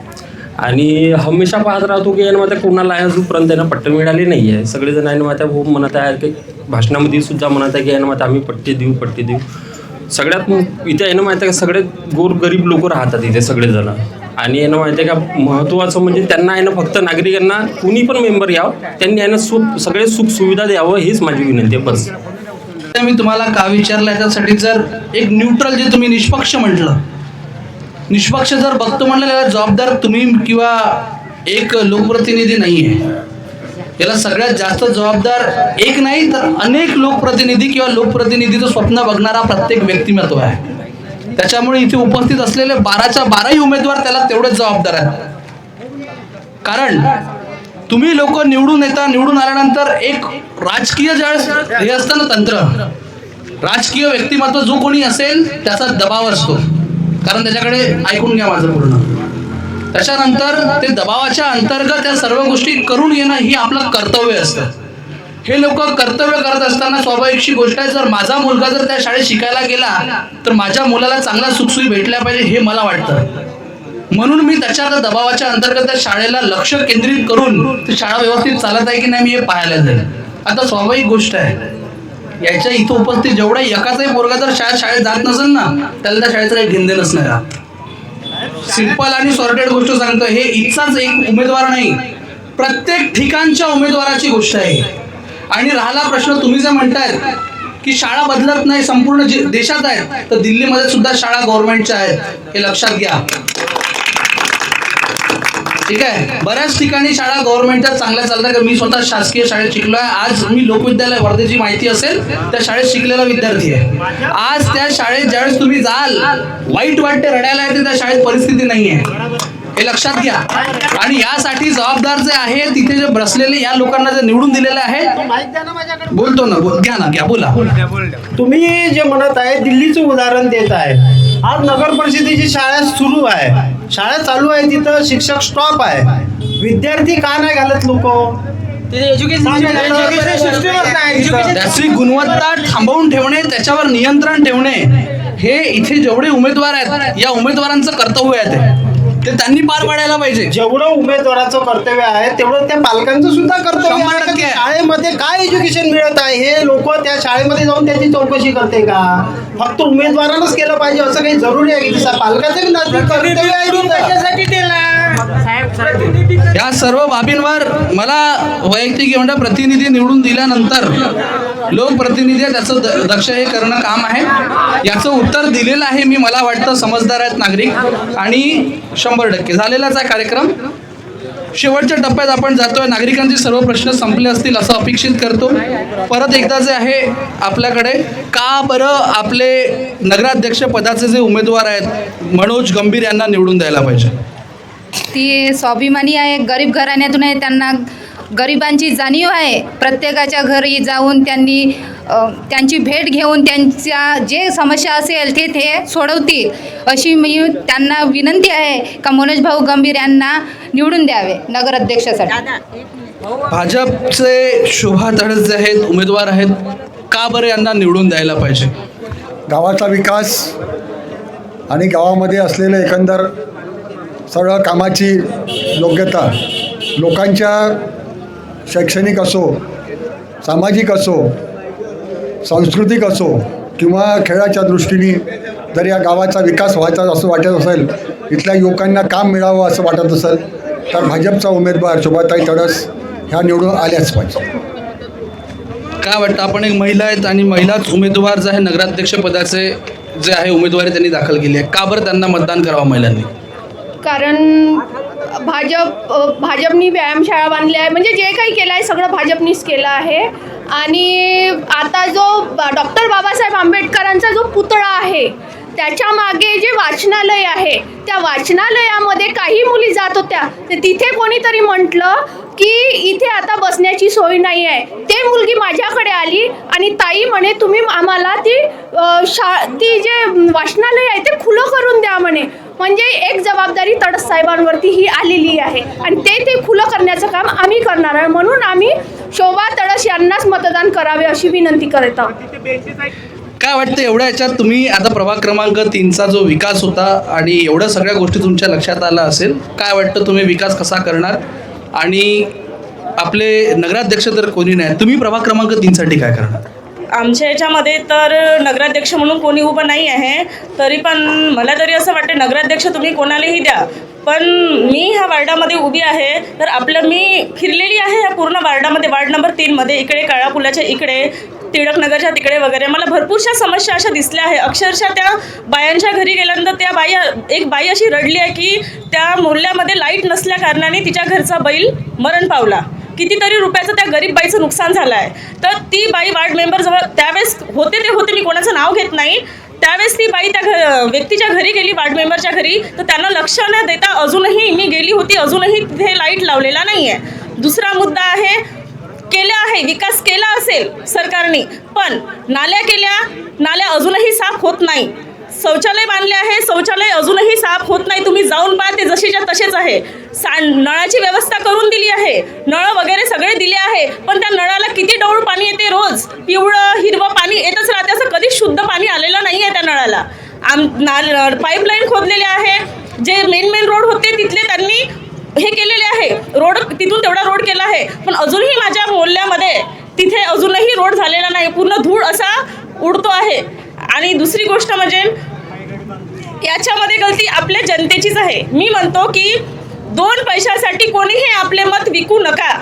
आणि हमेशा पाहत राहतो की यानं मात्र कोणाला अजूनपर्यंत त्यांना पट्टे मिळाले नाही आहे. सगळेजण आहे मात्र खूप म्हणत आहे की भाषणामध्ये सुद्धा म्हणत आहे की यानं मात्र आम्ही पट्टे देऊ. सगळ्यात इथे आहे ना माहिती आहे का, सगळे गोरगरीब लोक राहतात इथे सगळेजण. आणि यानं माहिती आहे का, महत्त्वाचं म्हणजे त्यांना आहे ना फक्त नागरिकांना कुणी पण मेंबर यावं, त्यांनी आहे ना सगळे सुखसुविधा द्यावं हीच माझी विनंती आहे बस. मी तुम्हाला का विचारलं याच्यासाठी, जर एक न्यूट्रल जे तुम्ही निष्पक्ष म्हटलं, निष्पक्ष जर बघतो म्हटलं जबाबदार तुम्ही किंवा एक लोकप्रतिनिधी नाही आहे. याला सगळ्यात जास्त जबाबदार एक नाही तर अनेक लोकप्रतिनिधी किंवा लोकप्रतिनिधीचं स्वप्न बघणारा प्रत्येक व्यक्तिमत्व आहे. त्याच्यामुळे इथे उपस्थित असलेले 12च्या 12ही उमेदवार त्याला तेवढेच जबाबदार आहेत. कारण तुम्ही लोक निवडून आल्यानंतर एक राजकीय ज्यावेळेस हे असतं ना तंत्र, राजकीय व्यक्तिमत्व जो कोणी असेल त्याचा दबाव असतो. कारण त्याच्याकडे ऐकून घ्या माझं पूर्ण. त्याच्यानंतर ते दबावाच्या अंतर्गत त्या सर्व गोष्टी करून घेणं ही आपलं कर्तव्य असतं. हे लोक कर्तव्य करत असताना स्वाभाविकशी गोष्ट आहे, जर माझा मुलगा जर त्या शाळेत शिकायला गेला तर माझ्या मुलाला चांगला सुखसोयी भेटल्या पाहिजे हे मला वाटतं. म्हणून मी त्याच्या दबावाच्या अंतर्गत त्या शाळेला लक्ष केंद्रित करून ती शाळा व्यवस्थित चालत आहे की नाही मी हे पाहायला जाईल. आता स्वाभाविक गोष्ट आहे, याच्या इथं उपस्थित जेवढा एकाचाही पोरगा जर शाळेत जात नसेल ना त्याला त्या शाळेचं काही घेणं देणंच नाही. सिंपल आणि सॉर्टेड गोष्ट सांगतो, हे इथचाच एक उमेदवार नाही, प्रत्येक ठिकाणच्या उमेदवाराची गोष्ट आहे. आणि राहिला प्रश्न तुम्ही जे म्हणतायत की शाळा बदलत नाही संपूर्ण देशात आहेत, तर दिल्लीमध्ये सुद्धा शाळा गव्हर्नमेंटच्या आहेत, हे लक्षात घ्या. ठीक आहे, बऱ्याच ठिकाणी शाळा गव्हर्नमेंटच्या चांगल्या चालतात. मी स्वतः शासकीय शाळेत शिकलो आहे. आज मी लोकविद्यालय वर्धेची माहिती असेल त्या शाळेत शिकलेला विद्यार्थी आहे. आज त्या शाळेत ज्यावेळेस तुम्ही जाल वाईट वाटते, रडायला येते, त्या शाळेत परिस्थिती नाही आहे, हे लक्षात घ्या. आणि यासाठी जबाबदार जे आहे तिथे जे बसलेले या लोकांना जे निवडून दिलेले आहेत, बोलतो ना, घ्या बोला. तुम्ही जे म्हणत आहे दिल्लीचं उदाहरण देत आहे. आज नगर परिषदेची शाळा सुरू आहे, शाळा चालू आहे, तिथं शिक्षक स्टॉप आहे, विद्यार्थी का नाही घालत लोक? त्याची गुणवत्ता थांबवून ठेवणे, त्याच्यावर नियंत्रण ठेवणे हे इथे जेवढे उमेदवार आहेत या उमेदवारांचं कर्तव्य आहे. ते त्यांनी पार पाडायला पाहिजे. जेवढं उमेदवाराचं कर्तव्य आहे तेवढं त्या पालकांचं सुद्धा कर्तव्य आहे. शाळेमध्ये काय एज्युकेशन मिळत आहे हे लोक त्या शाळेमध्ये जाऊन त्याची चौकशी करते का? फक्त उमेदवारांनाच केलं पाहिजे असं काही जरुरी आहे की पालकाचं कर्तव्य आहे. या सर्व बाबींवर मला वैयक्तिक म्हणता प्रतिनिधी निवडून दिल्यानंतर लोकप्रतिनिधी त्याचं दक्ष हे करणं काम आहे. याचं उत्तर दिलेलं आहे मी, मला वाटतं समजदार आहेत नागरिक आणि 100% झालेलाच आहे कार्यक्रम. शेवटच्या टप्प्यात आपण जातोय. नागरिकांचे सर्व प्रश्न संपले असतील असं अपेक्षित करतो. परत एकदा जे आहे आपल्याकडे का बरं आपले नगराध्यक्ष पदाचे जे उमेदवार आहेत मनोज गंभीर यांना निवडून द्यायला पाहिजे? ती स्वाभिमानी आहे, गरीब घराण्यातून आहे, त्यांना गरिबांची जाणीव आहे. प्रत्येकाच्या घरी जाऊन त्यांची भेट घेऊन त्यांच्या जे समस्या असेल ते सोडवतील अशी मी त्यांना विनंती आहे का मनोज भाऊ गंभीर यांना निवडून द्यावे नगराध्यक्षासाठी. भाजपचे शोभा तडस जे आहेत उमेदवार आहेत, का बरं यांना निवडून द्यायला पाहिजे? गावाचा विकास आणि गावामध्ये असलेलं एकंदर सगळं कामाची योग्यता, लोकांच्या शैक्षणिक असो, सामाजिक असो, सांस्कृतिक असो किंवा खेळाच्या दृष्टीने जर या गावाचा विकास व्हायचा असं वाटत असेल, इथल्या युवकांना काम मिळावं असं वाटत असेल तर भाजपचा उमेदवार शोभाताई तडस ह्या निवडून आल्याच पाहिजे. काय वाटतं? आपण एक महिला आहेत आणि महिलाच उमेदवार जे आहे नगराध्यक्ष पदाचे जे आहे उमेदवारी त्यांनी दाखल केली आहे, का बरं त्यांना मतदान करावं महिलांनी? कारण भाजपनी व्यायामशाळा बांधल्या आहे, म्हणजे जे काही केलं आहे सगळं भाजपनीच केलं आहे. आणि आता जो डॉक्टर बाबासाहेब आंबेडकरांचा जो पुतळा आहे त्याच्या मागे जे वाचनालय आहे, त्या वाचनालयामध्ये काही मुली जात होत्या, तर तिथे कोणीतरी म्हटलं की इथे आता बसण्याची सोय नाही आहे. ते मुलगी माझ्याकडे आली आणि ताई म्हणे तुम्ही आम्हाला ती जे वाचनालय आहे ते खुलं करून द्या म्हणे. म्हणजे एक जबाबदारी तडस साहेबांवरती ही आलेली आहे आणि ते खुलं करण्याचं काम आम्ही करणार आहे. म्हणून आम्ही शोभा तडस यांनाच मतदान करावे अशी विनंती करत आहोत. काय वाटतं एवढ्या याच्यात तुम्ही आता प्रभाग क्रमांक 3चा जो विकास होता आणि एवढ्या सगळ्या गोष्टी तुमच्या लक्षात आल्या असेल, काय वाटतं तुम्ही विकास कसा करणार? आणि आपले नगराध्यक्ष तर कोणी नाही, तुम्ही प्रभाग क्रमांक 3साठी काय करणार? आमच्या याच्यामध्ये तर नगराध्यक्ष म्हणून कोणी उभं नाही आहे, तरी पण मला तरी असं वाटतं नगराध्यक्ष तुम्ही कोणालाही द्या. पण मी ह्या वार्डामध्ये उभी आहे तर मी फिरलेली आहे ह्या पूर्ण वार्डामध्ये, वार्ड नंबर 3मध्ये, इकडे काळा पुलाच्या इकडे, टिळकनगरच्या तिकडे वगैरे मला भरपूरशा समस्या अशा दिसल्या आहे. अक्षरशः त्या बायांच्या घरी गेल्यानंतर एक बाई अशी रडली आहे की त्या मोहल्ल्यामध्ये लाईट नसल्या कारणाने तिच्या घरचा बैल मरण पावला. कितीतरी रुपयाचं त्या गरीब बाईचं नुकसान झालं आहे. तर ती बाई वार्ड मेंबरजवळ त्यावेळेस होते, मी कोणाचं नाव घेत नाही, त्यावेळेस ती बाई त्या व्यक्तीच्या घरी गेली, वार्ड मेंबरच्या घरी, तर त्यांना लक्ष न देता अजूनही मी गेली होती, अजूनही तिथे लाईट लावलेला नाही आहे. दुसरा मुद्दा आहे, केला आहे विकास केला असेल सरकारने, पण नाल्या अजूनही साफ होत नाही. शौचालय बांधले आहे, शौचालय अजूनही साफ होत नाही. तुम्ही जाऊन पहा, ते जसेच्या तसेच आहे. नळाची व्यवस्था करून दिली आहे, नळ वगैरे सगळे दिले आहे, पण त्या नळाला किती डवळ पाणी येते रोज, पिवळं हिरवं पाणी येतच राहते. असं कधीच शुद्ध पाणी आलेलं नाही आहे त्या नळाला. पाईपलाईन खोदलेले आहे, जे मेन रोड होते तिथले त्यांनी हे केलेले आहे, रोड तिथून तेवढा रोड केला आहे, पण अजूनही माझ्या मोहल्ल्यामध्ये तिथे अजूनही रोड झालेला नाही, पूर्ण धूळ असा उडतो आहे. आणि दुसरी गोष्ट म्हणजे याच्यामध्ये गलती आपल्या जनतेचीच आहे. मी म्हणतो की 2 पैशासाठी कोणीही आपले मत विकू नका.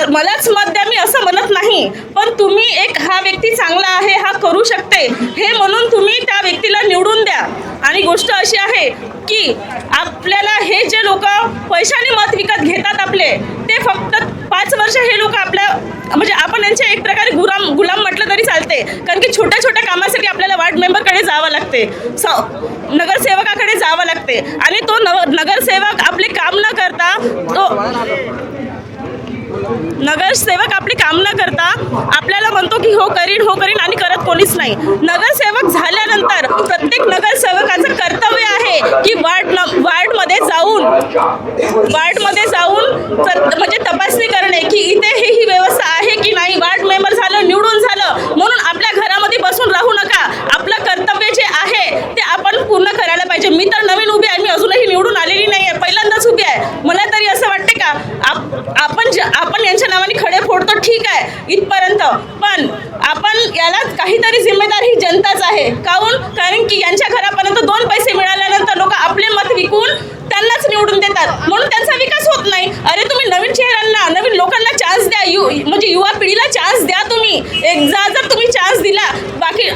मलाच मत द्या मी असं म्हणत नाही, पण तुम्ही हा व्यक्ती चांगला आहे, हा करू शकते हे म्हणून तुम्ही त्या व्यक्तीला निवडून द्या. आणि गोष्ट अशी आहे की आपल्याला हे जे लोक पैशाने मत विकत घेतात आपले, ते फक्त 5 वर्ष हे लोक म्हणजे आपण यांचे एक प्रकारे गुलाम म्हटलं तरी चालते. कारण की छोट्या छोट्या कामासाठी आपल्याला वार्ड मेंबरकडे जावं लागते, नगरसेवकाकडे जावं लागते, आणि तो नगरसेवक आपले काम न करता आपल्याला म्हणतो की हो करीन आणि करत कोणीच नाही. नगरसेवक झाल्यानंतर प्रत्येक नगरसेवकाचं कर्तव्य आहे की वार्डमध्ये जाऊन म्हणजे तपासणी करणे की इथे ही व्यवस्था आहे की नाही. वार्ड मेंबर झालं, निवडून झालं म्हणून आपल्या घरामध्ये बसून राहू नका. आपलं कर्तव्य जे आहे ते आपण पूर्ण करायला पाहिजे. मी तर नवीन उभी आहे, मी अजूनही निवडून आलेली नाही आहे, पहिल्यांदाच उभी आहे. मला तरी असं वाटते का आपण यांच्या नावाने खडे फोडतो, ठीक आहे इथपर्यंत, पण आपण याला काहीतरी जिम्मेदार ही जनताच आहे. कारण की यांच्या घरापर्यंत 2 पैसे मिळाल्यानंतर लोक आपले मत विकून त्यांनाच निवडून देतात, म्हणून त्यांचा विकास होत नाही. अरे तुम्ही नवीन चेहऱ्यांना, नवीन लोकांना चान्स द्या, म्हणजे युवा पिढीला चान्स द्या. तुम्ही एकदा जर तुम्ही चान्स दिला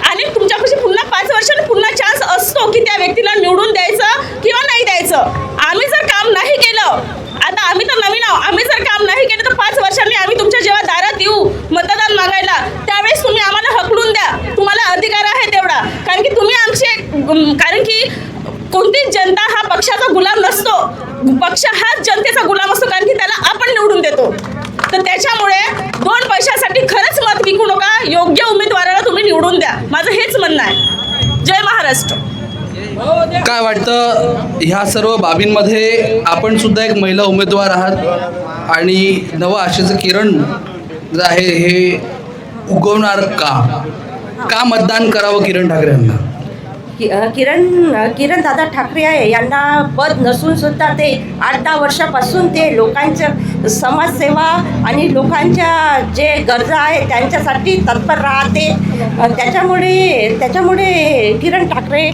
आणि तुमच्यापाशी पुन्हा 5 वर्षांनी पुन्हा चान्स असतो की त्या व्यक्तीला निवडून द्यायचं किंवा नाही द्यायचं. आम्ही जर काम नाही केलं, आता आम्ही तर योग्य उमेदवाराला तुम्ही निवडून द्या, माझं हेच म्हणणं आहे. जय महाराष्ट्र. काय वाटतं ह्या सर्व बाबींमध्ये आपण सुद्धा एक महिला उमेदवार आहात आणि नवं आशेचं किरण जे आहे हे उगवणार का मतदान करावं किरण ठाकरे यांना? किरण दादा ठाकरे आहे यांना पद नसून सुद्धा ते 8-10 वर्षापासून ते लोकांच्या समाजसेवा आणि लोकांच्या जे गरजा आहे त्यांच्यासाठी तत्पर राहते. त्याच्यामुळे किरण ठाकरे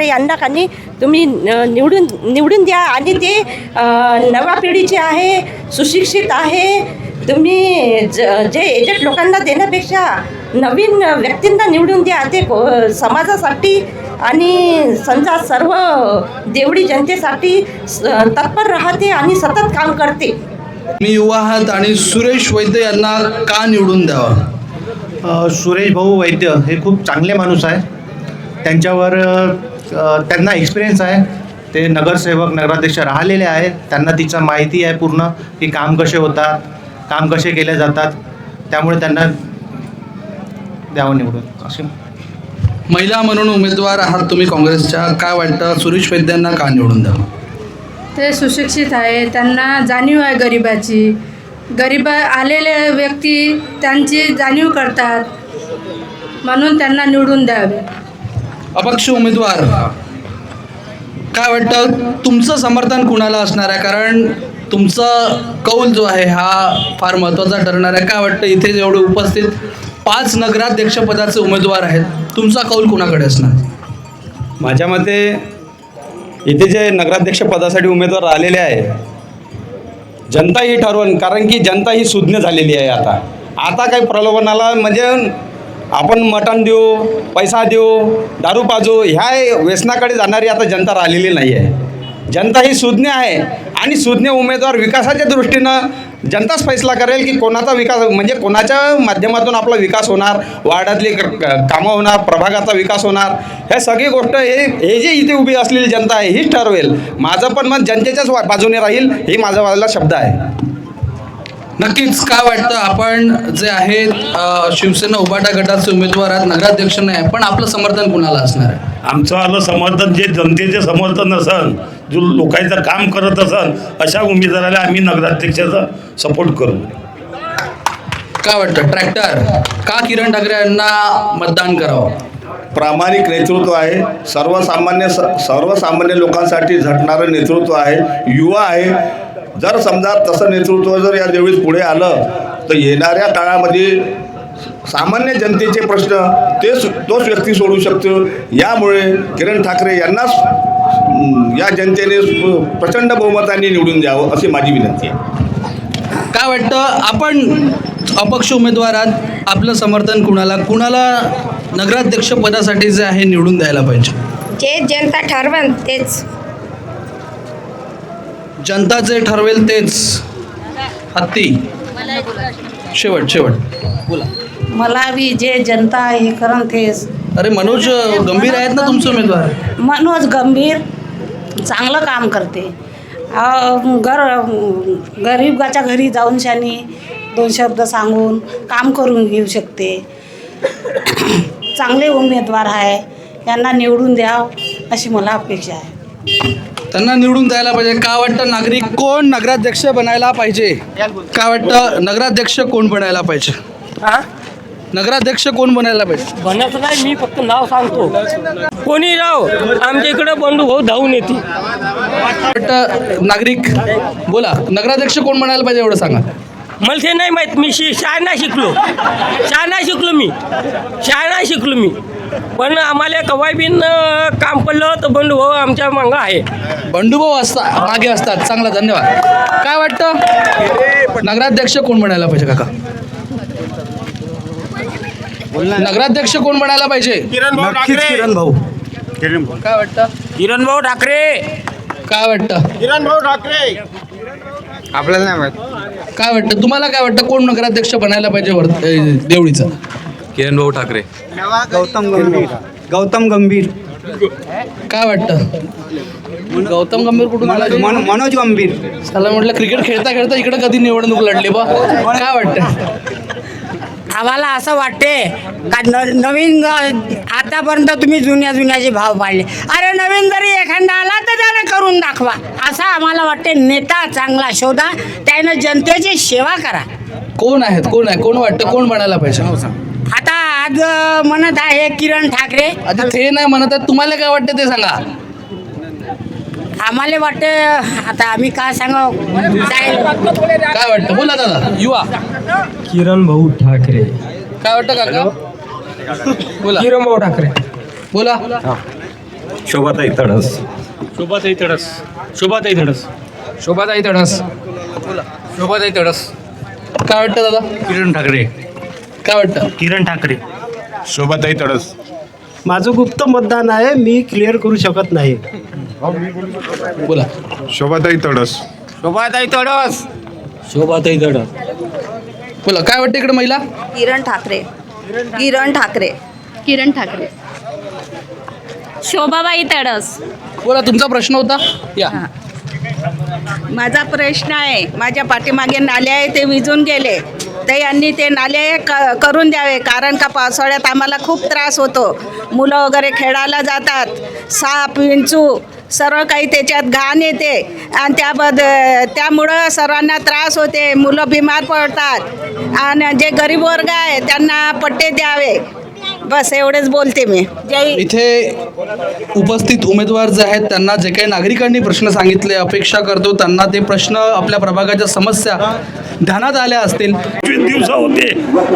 यांना कानी तुम्ही निवडून द्या. आणि ते नव्या पिढीचे आहे, सुशिक्षित आहे. तुम्ही जे एजेड लोकांना देण्यापेक्षा नवीन व्यक्तींना निवडून द्या. ते समाजासाठी आणि समजा सर्व देवळी जनतेसाठी तत्पर राहते आणि सतत काम करते. मी युवा आहात आणि सुरेश वैद्य यांना का निवडून द्यावा? सुरेश भाऊ वैद्य हे खूप चांगले माणूस आहे. त्यांच्यावर त्यांना एक्सपिरियन्स आहे. ते नगरसेवक नगराध्यक्ष राहिलेले आहेत. त्यांना तिचं माहिती आहे पूर्ण की काम कसे होतात, काम कसे केले जातात. त्यामुळे त्यांना द्यावं निवडून. असे महिला म्हणून उमेदवार आहात तुम्ही काँग्रेसच्या, काय वाटतं सुरेश वैद्यांना का निवडून द्यावं? ते सुशिक्षित आहे, त्यांना जाणीव आहे गरिबाची. आलेले व्यक्ती त्यांची जाणीव करतात, म्हणून त्यांना निवडून द्यावे. अपक्ष उमेदवार, काय वाटतं तुमचं समर्थन कुणाला असणार आहे? कारण तुमचा कौल जो आहे हा फार महत्त्वाचा ठरणार आहे. काय वाटतं इथे जेवढे उपस्थित 5 नगराध्यक्ष पदाचे उमेदवार आहेत, तुमचा कौल कुणाकडे असणार? माझ्या मते इथे जे नगराध्यक्ष पदासाठी उमेदवार आलेले आहे, जनता ही ठरवून, कारण की जनता ही सुज्ञ झालेली आहे. आता काही प्रलोभनाला म्हणजे आपण मटण देऊ, पैसा देऊ, दारू पाजू ह्या व्यसनाकडे जाणारी आता जनता राहिलेली नाही आहे. जनता ही सुज्ञ आहे आणि सुज्ञ उमेदवार विकासाच्या दृष्टीनं जनताच फैसला करेल की कोणाचा विकास म्हणजे कोणाच्या माध्यमातून आपला विकास होणार, वार्डातली कामं होणार, प्रभागाचा विकास होणार. हे सगळी गोष्ट हे जे इथे उभी असलेली जनता आहे हीच ठरवेल. माझं पण मत जनतेच्याच बाजूने राहील, हे माझा वाला शब्द आहे. नक्कीच. काय वाटतं आपण जे आहेत शिवसेना उभाटा गटाचे उमेदवार आहेत, नगराध्यक्ष नाही, पण आपलं समर्थन कुणाला असणार आहे? आमचं आलं समर्थन जे जनतेचे समर्थन असन, जो लोकांचं काम करत असन अशा उमेदवाराला आम्ही नगराध्यक्षाचा सपोर्ट करू. काय वाटतं ट्रॅक्टर का किरण ठाकरे यांना मतदान करावं? प्रामाणिक नेतृत्व आहे, सर्वसामान्य लोकांसाठी झटणारं नेतृत्व आहे, युवा आहे. जर समजा तसं नेतृत्व जर या देवळीत पुढे आलं तर येणाऱ्या काळामध्ये सामान्य जनतेचे प्रश्न तोच व्यक्ती सोडू शकतो. यामुळे किरण ठाकरे यांनाच या जनतेने प्रचंड बहुमताने निवडून द्यावं अशी माझी विनंती आहे. काय वाटतं आपण अपक्ष उमेदवारात आपलं समर्थन कुणाला नगराध्यक्ष पदासाठी जे आहे निवडून द्यायला पाहिजे? जे जनता ठरवेल तेच. जनता जे ठरवेल तेच. हत्ती शेवट बोला. मला बी जे जनता हे करण तेच. अरे मनोज गंभीर आहेत ना तुमचे उमेदवार? मनोज गंभीर चांगलं काम करते. गरीबाच्या घरी जाऊन शानी 2 शब्द सांगून काम करून घेऊ शकते. चांगले उमेदवार आहे, यांना निवडून द्याव अशी मला अपेक्षा आहे. त्यांना निवडून द्यायला पाहिजे. काय वाटतं नागरिक कोण नगराध्यक्ष बनायला पाहिजे? काय वाटतं नगराध्यक्ष कोण बनायला पाहिजे? नगराध्यक्ष कोण बनायला पाहिजे? बनायचं नाही, मी फक्त नाव सांगतो. कोणी राव आमच्या इकडे बंधू भाऊ धावून येते. वाटतं नागरिक बोला, नगराध्यक्ष कोण बनायला पाहिजे एवढं सांगा. मला ते नाही माहीत. मी शाळा शिकलो मी पण आम्हाला कवाय बिन काम पडलं तर बंधू भाऊ आमच्या मागं आहे. बंडूभाऊ मागे असतात. चांगला, धन्यवाद. काय वाटतं नगराध्यक्ष कोण बनायला पाहिजे काका? नगराध्यक्ष कोण बनायला पाहिजे? किरण भाऊ. काय वाटतं? किरण भाऊ ठाकरे. काय वाटतं? किरण भाऊ ठाकरे. आपल्याला नाही माहित. काय वाटतं तुम्हाला? काय वाटतं कोण नगराध्यक्ष बनायला पाहिजे देवळीचा? किरण भाऊ ठाकरे. गौतम गंभीर. काय वाटतं? गौतम गंभीर कुठून आला? मनोज गंभीर. त्याला म्हटलं क्रिकेट खेळता खेळता इकडे कधी निवडणूक लढली बा. काय वाटतं? आम्हाला असं वाटते का नवीन आतापर्यंत तुम्ही जुन्याचे भाव पाडले, अरे नवीन जरी एखादा आला तर त्याने करून दाखवा, असं आम्हाला वाटते. नेता चांगला शोधा, त्यानं जनतेची सेवा करा. कोण आहेत, कोण आहे, कोण वाटतं कोण बनायला पाहिजे? आता आज म्हणत आहे किरण ठाकरे. आता ते नाही म्हणत आहेत, तुम्हाला काय वाटतं ते सांगा. आम्हाला वाटते, आता आम्ही काय सांगाव, काय वाटतं बोला दादा, युवा. किरण भाऊ ठाकरे. काय वाटतं काका? बोला. किरण भाऊ ठाकरे. बोला. शोभाताई तडस. शोभाताई तडस. शोभाताई तडस. शोभाताई तडस. बोला. शोभाताई तडस. काय वाटतं दादा? किरण ठाकरे. काय वाटतं? किरण ठाकरे. शोभाताई तडस. माझं गुप्त मतदान आहे, मी क्लिअर करू शकत नाही. बोला. शोभाताई तडस. शोभाताई तडस. शोभाताई तडस. बोला. काय वाटतं इकडे महिला? किरण ठाकरे. किरण ठाकरे. किरण ठाकरे. शोभाबाई तडस. बोला. तुमचा प्रश्न होता, या. माझा प्रश्न आहे, माझ्या पाठीमागे नाले आहे ते विजून गेले, ते यांनी ते नाले करून द्यावे. कारण का पावसाळ्यात आम्हाला खूप त्रास होतो. मुलं वगैरे खेळायला जातात, साप विंचू सर्व काही त्याच्यात घाण येते आणि त्यामुळं सर्वांना त्रास होते, मुलं बिमार पडतात आणि जे गरीब वर्ग आहे त्यांना पट्टे द्यावे. बस एवढेच बोलते मी. जय. इथे उपस्थित उमेदवार जे आहेत त्यांना जे काही नागरिकांनी प्रश्न सांगितले, अपेक्षा करतो त्यांना ते प्रश्न, आपल्या प्रभागाच्या समस्या ध्यानात आल्या असतील. 25 दिवस होते,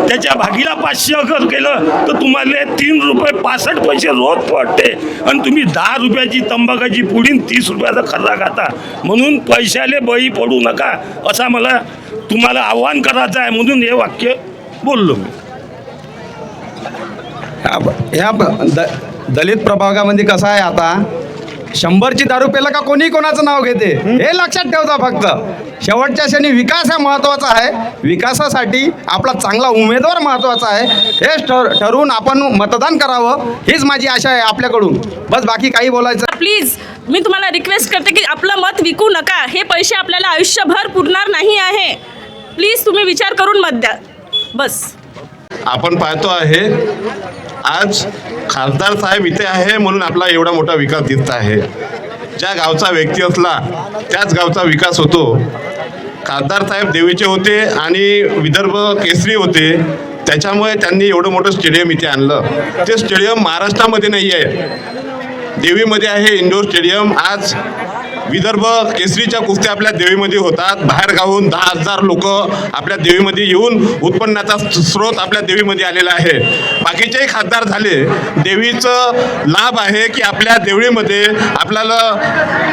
त्याच्या भागीला 500 अगर केलं तर तुम्हाला 3 रुपये 65 पैसे रोज पडते आणि तुम्ही 10 रुपयाची तंबाखाची पुडी 30 रुपयाचा खर्रा खाता. म्हणून पैशाले बळी पडू नका असा मला तुम्हाला आव्हान करायचं आहे, म्हणून हे वाक्य बोललो मी. ह्या दलित प्रभागामध्ये कसं आहे, आता 100ची दारू प्यायला का कोणी कोणाचं नाव घेते हे लक्षात ठेवता. फक्त शेवटच्या क्षणी विकास हा महत्त्वाचा आहे. विकासासाठी आपला चांगला उमेदवार महत्त्वाचा आहे. हेच ठरवून आपण मतदान करावं, हीच माझी आशा आहे आपल्याकडून. बस बाकी काही बोलायचं. प्लीज मी तुम्हाला रिक्वेस्ट करते की आपलं मत विकू नका. हे पैसे आपल्याला आयुष्यभर पुरणार नाही आहे. प्लीज तुम्ही विचार करून मत द्या. बस. आपण पाहतो आहे आज खासदार साहेब इथे आहे म्हणून आपला एवढा मोठा विकास दिसत आहे. ज्या गावचा व्यक्ती असला त्याच गावचा विकास होतो. खासदार साहेब देवीचे होते आणि विदर्भ केसरी होते, त्याच्यामुळे त्यांनी एवढं मोठं स्टेडियम इथे आणलं. ते स्टेडियम महाराष्ट्रामध्ये नाही आहे, देवीमध्ये आहे इंडोर स्टेडियम. आज विदर्भ केसरीच्या कुस्त्या आपल्या देवीमध्ये होतात. बाहेर गावून 10,000 लोक आपल्या देवीमध्ये येऊन उत्पन्नाचा स्रोत आपल्या देवीमध्ये आलेला आहे. बाकीचेही खासदार झाले, देवीचं लाभ आहे की आपल्या देवळीमध्ये आपल्याला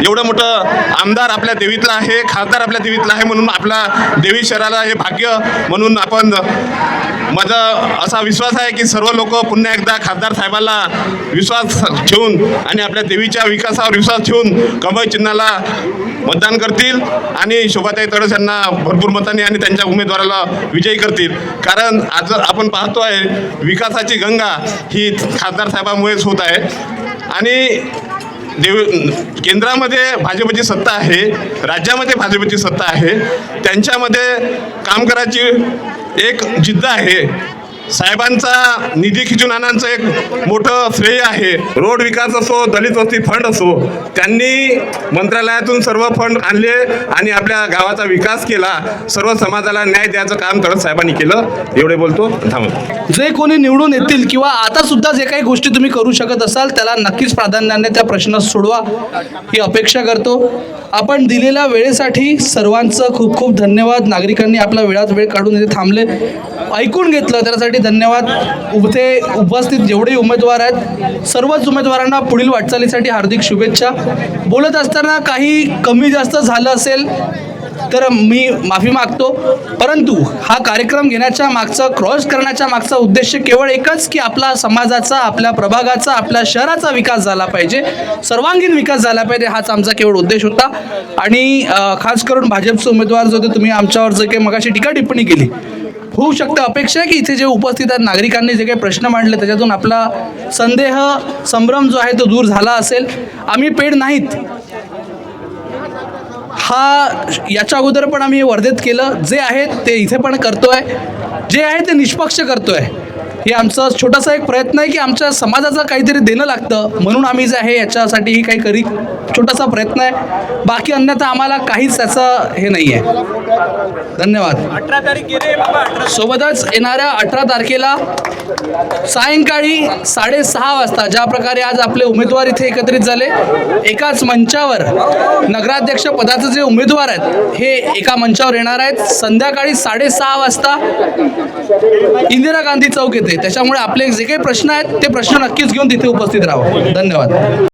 एवढं मोठं आमदार आपल्या देवीतला आहे, खासदार आपल्या देवीतला आहे, म्हणून आपल्या देवी शहराला हे भाग्य म्हणून आपण, माझा असा विश्वास आहे की सर्व लोक पुन्हा एकदा खासदार साहेबांना विश्वास ठेवून आणि आपल्या देवीच्या विकासावर विश्वास ठेवून कमळ चिन्हाला मतदान करतील आणि शोभाताई तडस यांना भरपूर मतांनी आणि त्यांच्या उमेदवाराला विजयी करतील. कारण आज आपण पाहतो आहे विकासाची गंगा ही खासदार साहेबांमुळेच होत आहे. आणि केंद्रामध्ये भाजपची सत्ता आहे, राज्यामध्ये भाजपची सत्ता आहे, त्यांच्यामध्ये काम करायची एक जिद्द आहे. साहेबांचा निधी खिचून आणायचं एक मोठं श्रेय आहे. रोड विकास असो, दलित वस्ती फंड असो, त्यांनी मंत्रालयातून सर्व फंड आणले आणि आपल्या गावाचा विकास केला. सर्व समाजाला न्याय द्यायचं काम तडस साहेबांनी केलं. एवढे बोलतो, थांबतो. जे कोणी निवडून येतील किंवा आता सुद्धा जे काही गोष्टी तुम्ही करू शकत असाल त्याला नक्कीच प्राधान्याने त्या प्रश्न सोडवा ही अपेक्षा करतो. आपण दिलेल्या वेळेसाठी सर्वांचं खूप खूप धन्यवाद. नागरिकांनी आपला वेळात वेळ काढून इथे थांबले, ऐकून घेतलं त्यासाठी धन्यवाद. इथे उपस्थित जेवढे उमेदवार आहेत सर्वच उमेदवारांना पुढील वाटचालीसाठी हार्दिक शुभेच्छा. बोलत असताना काही कमी जास्त झालं असेल तर मी माफी मागतो, परंतु हा कार्यक्रम घेण्याच्या मागचा, क्रॉस करण्याच्या मागचा उद्देश केवळ एकच की आपला समाजाचा, आपल्या प्रभागाचा, आपल्या शहराचा विकास झाला पाहिजे, सर्वांगीण विकास झाला पाहिजे, हाच आमचा केवळ उद्देश होता. आणि खास करून भाजपचे उमेदवार जो होते, तुम्ही आमच्यावर जे काही मगाशी टीका टिप्पणी केली, होऊ शकतं, अपेक्षा आहे की इथे जे उपस्थित आहेत नागरिकांनी जे काही प्रश्न मांडले त्याच्यातून आपला संदेह, संभ्रम जो आहे तो दूर झाला असेल. आम्ही पेड नाहीत, हा याच्या अगोदर पण आम्ही वर्धेत केलं, जे आहे ते इथे पण करतोय. जे आहे ते निष्पक्ष करतोय. हे आमचा छोटासा एक प्रयत्न आहे की आमच्या समाजाचं काहीतरी देणं लागतं म्हणून आम्ही जे आहे याच्यासाठी ही काही छोटासा प्रयत्न आहे. बाकी अन्यथा आम्हाला काहीच त्याचं हे नाही आहे. धन्यवाद. सोबतच येणाऱ्या 18 तारखेला सायंकाळी 6:30 वाजता ज्या प्रकारे आज आपले उमेदवार इथे एकत्रित झाले, एकाच मंचावर नगराध्यक्ष पदाचे जे उमेदवार आहेत हे एका मंचावर येणार आहेत. संध्याकाळी 6:30 वाजता इंदिरा गांधी चौक येते. त्याच्यामुळे आपले जे काही प्रश्न आहेत ते प्रश्न नक्कीच घेऊन तिथे उपस्थित राहावं. धन्यवाद.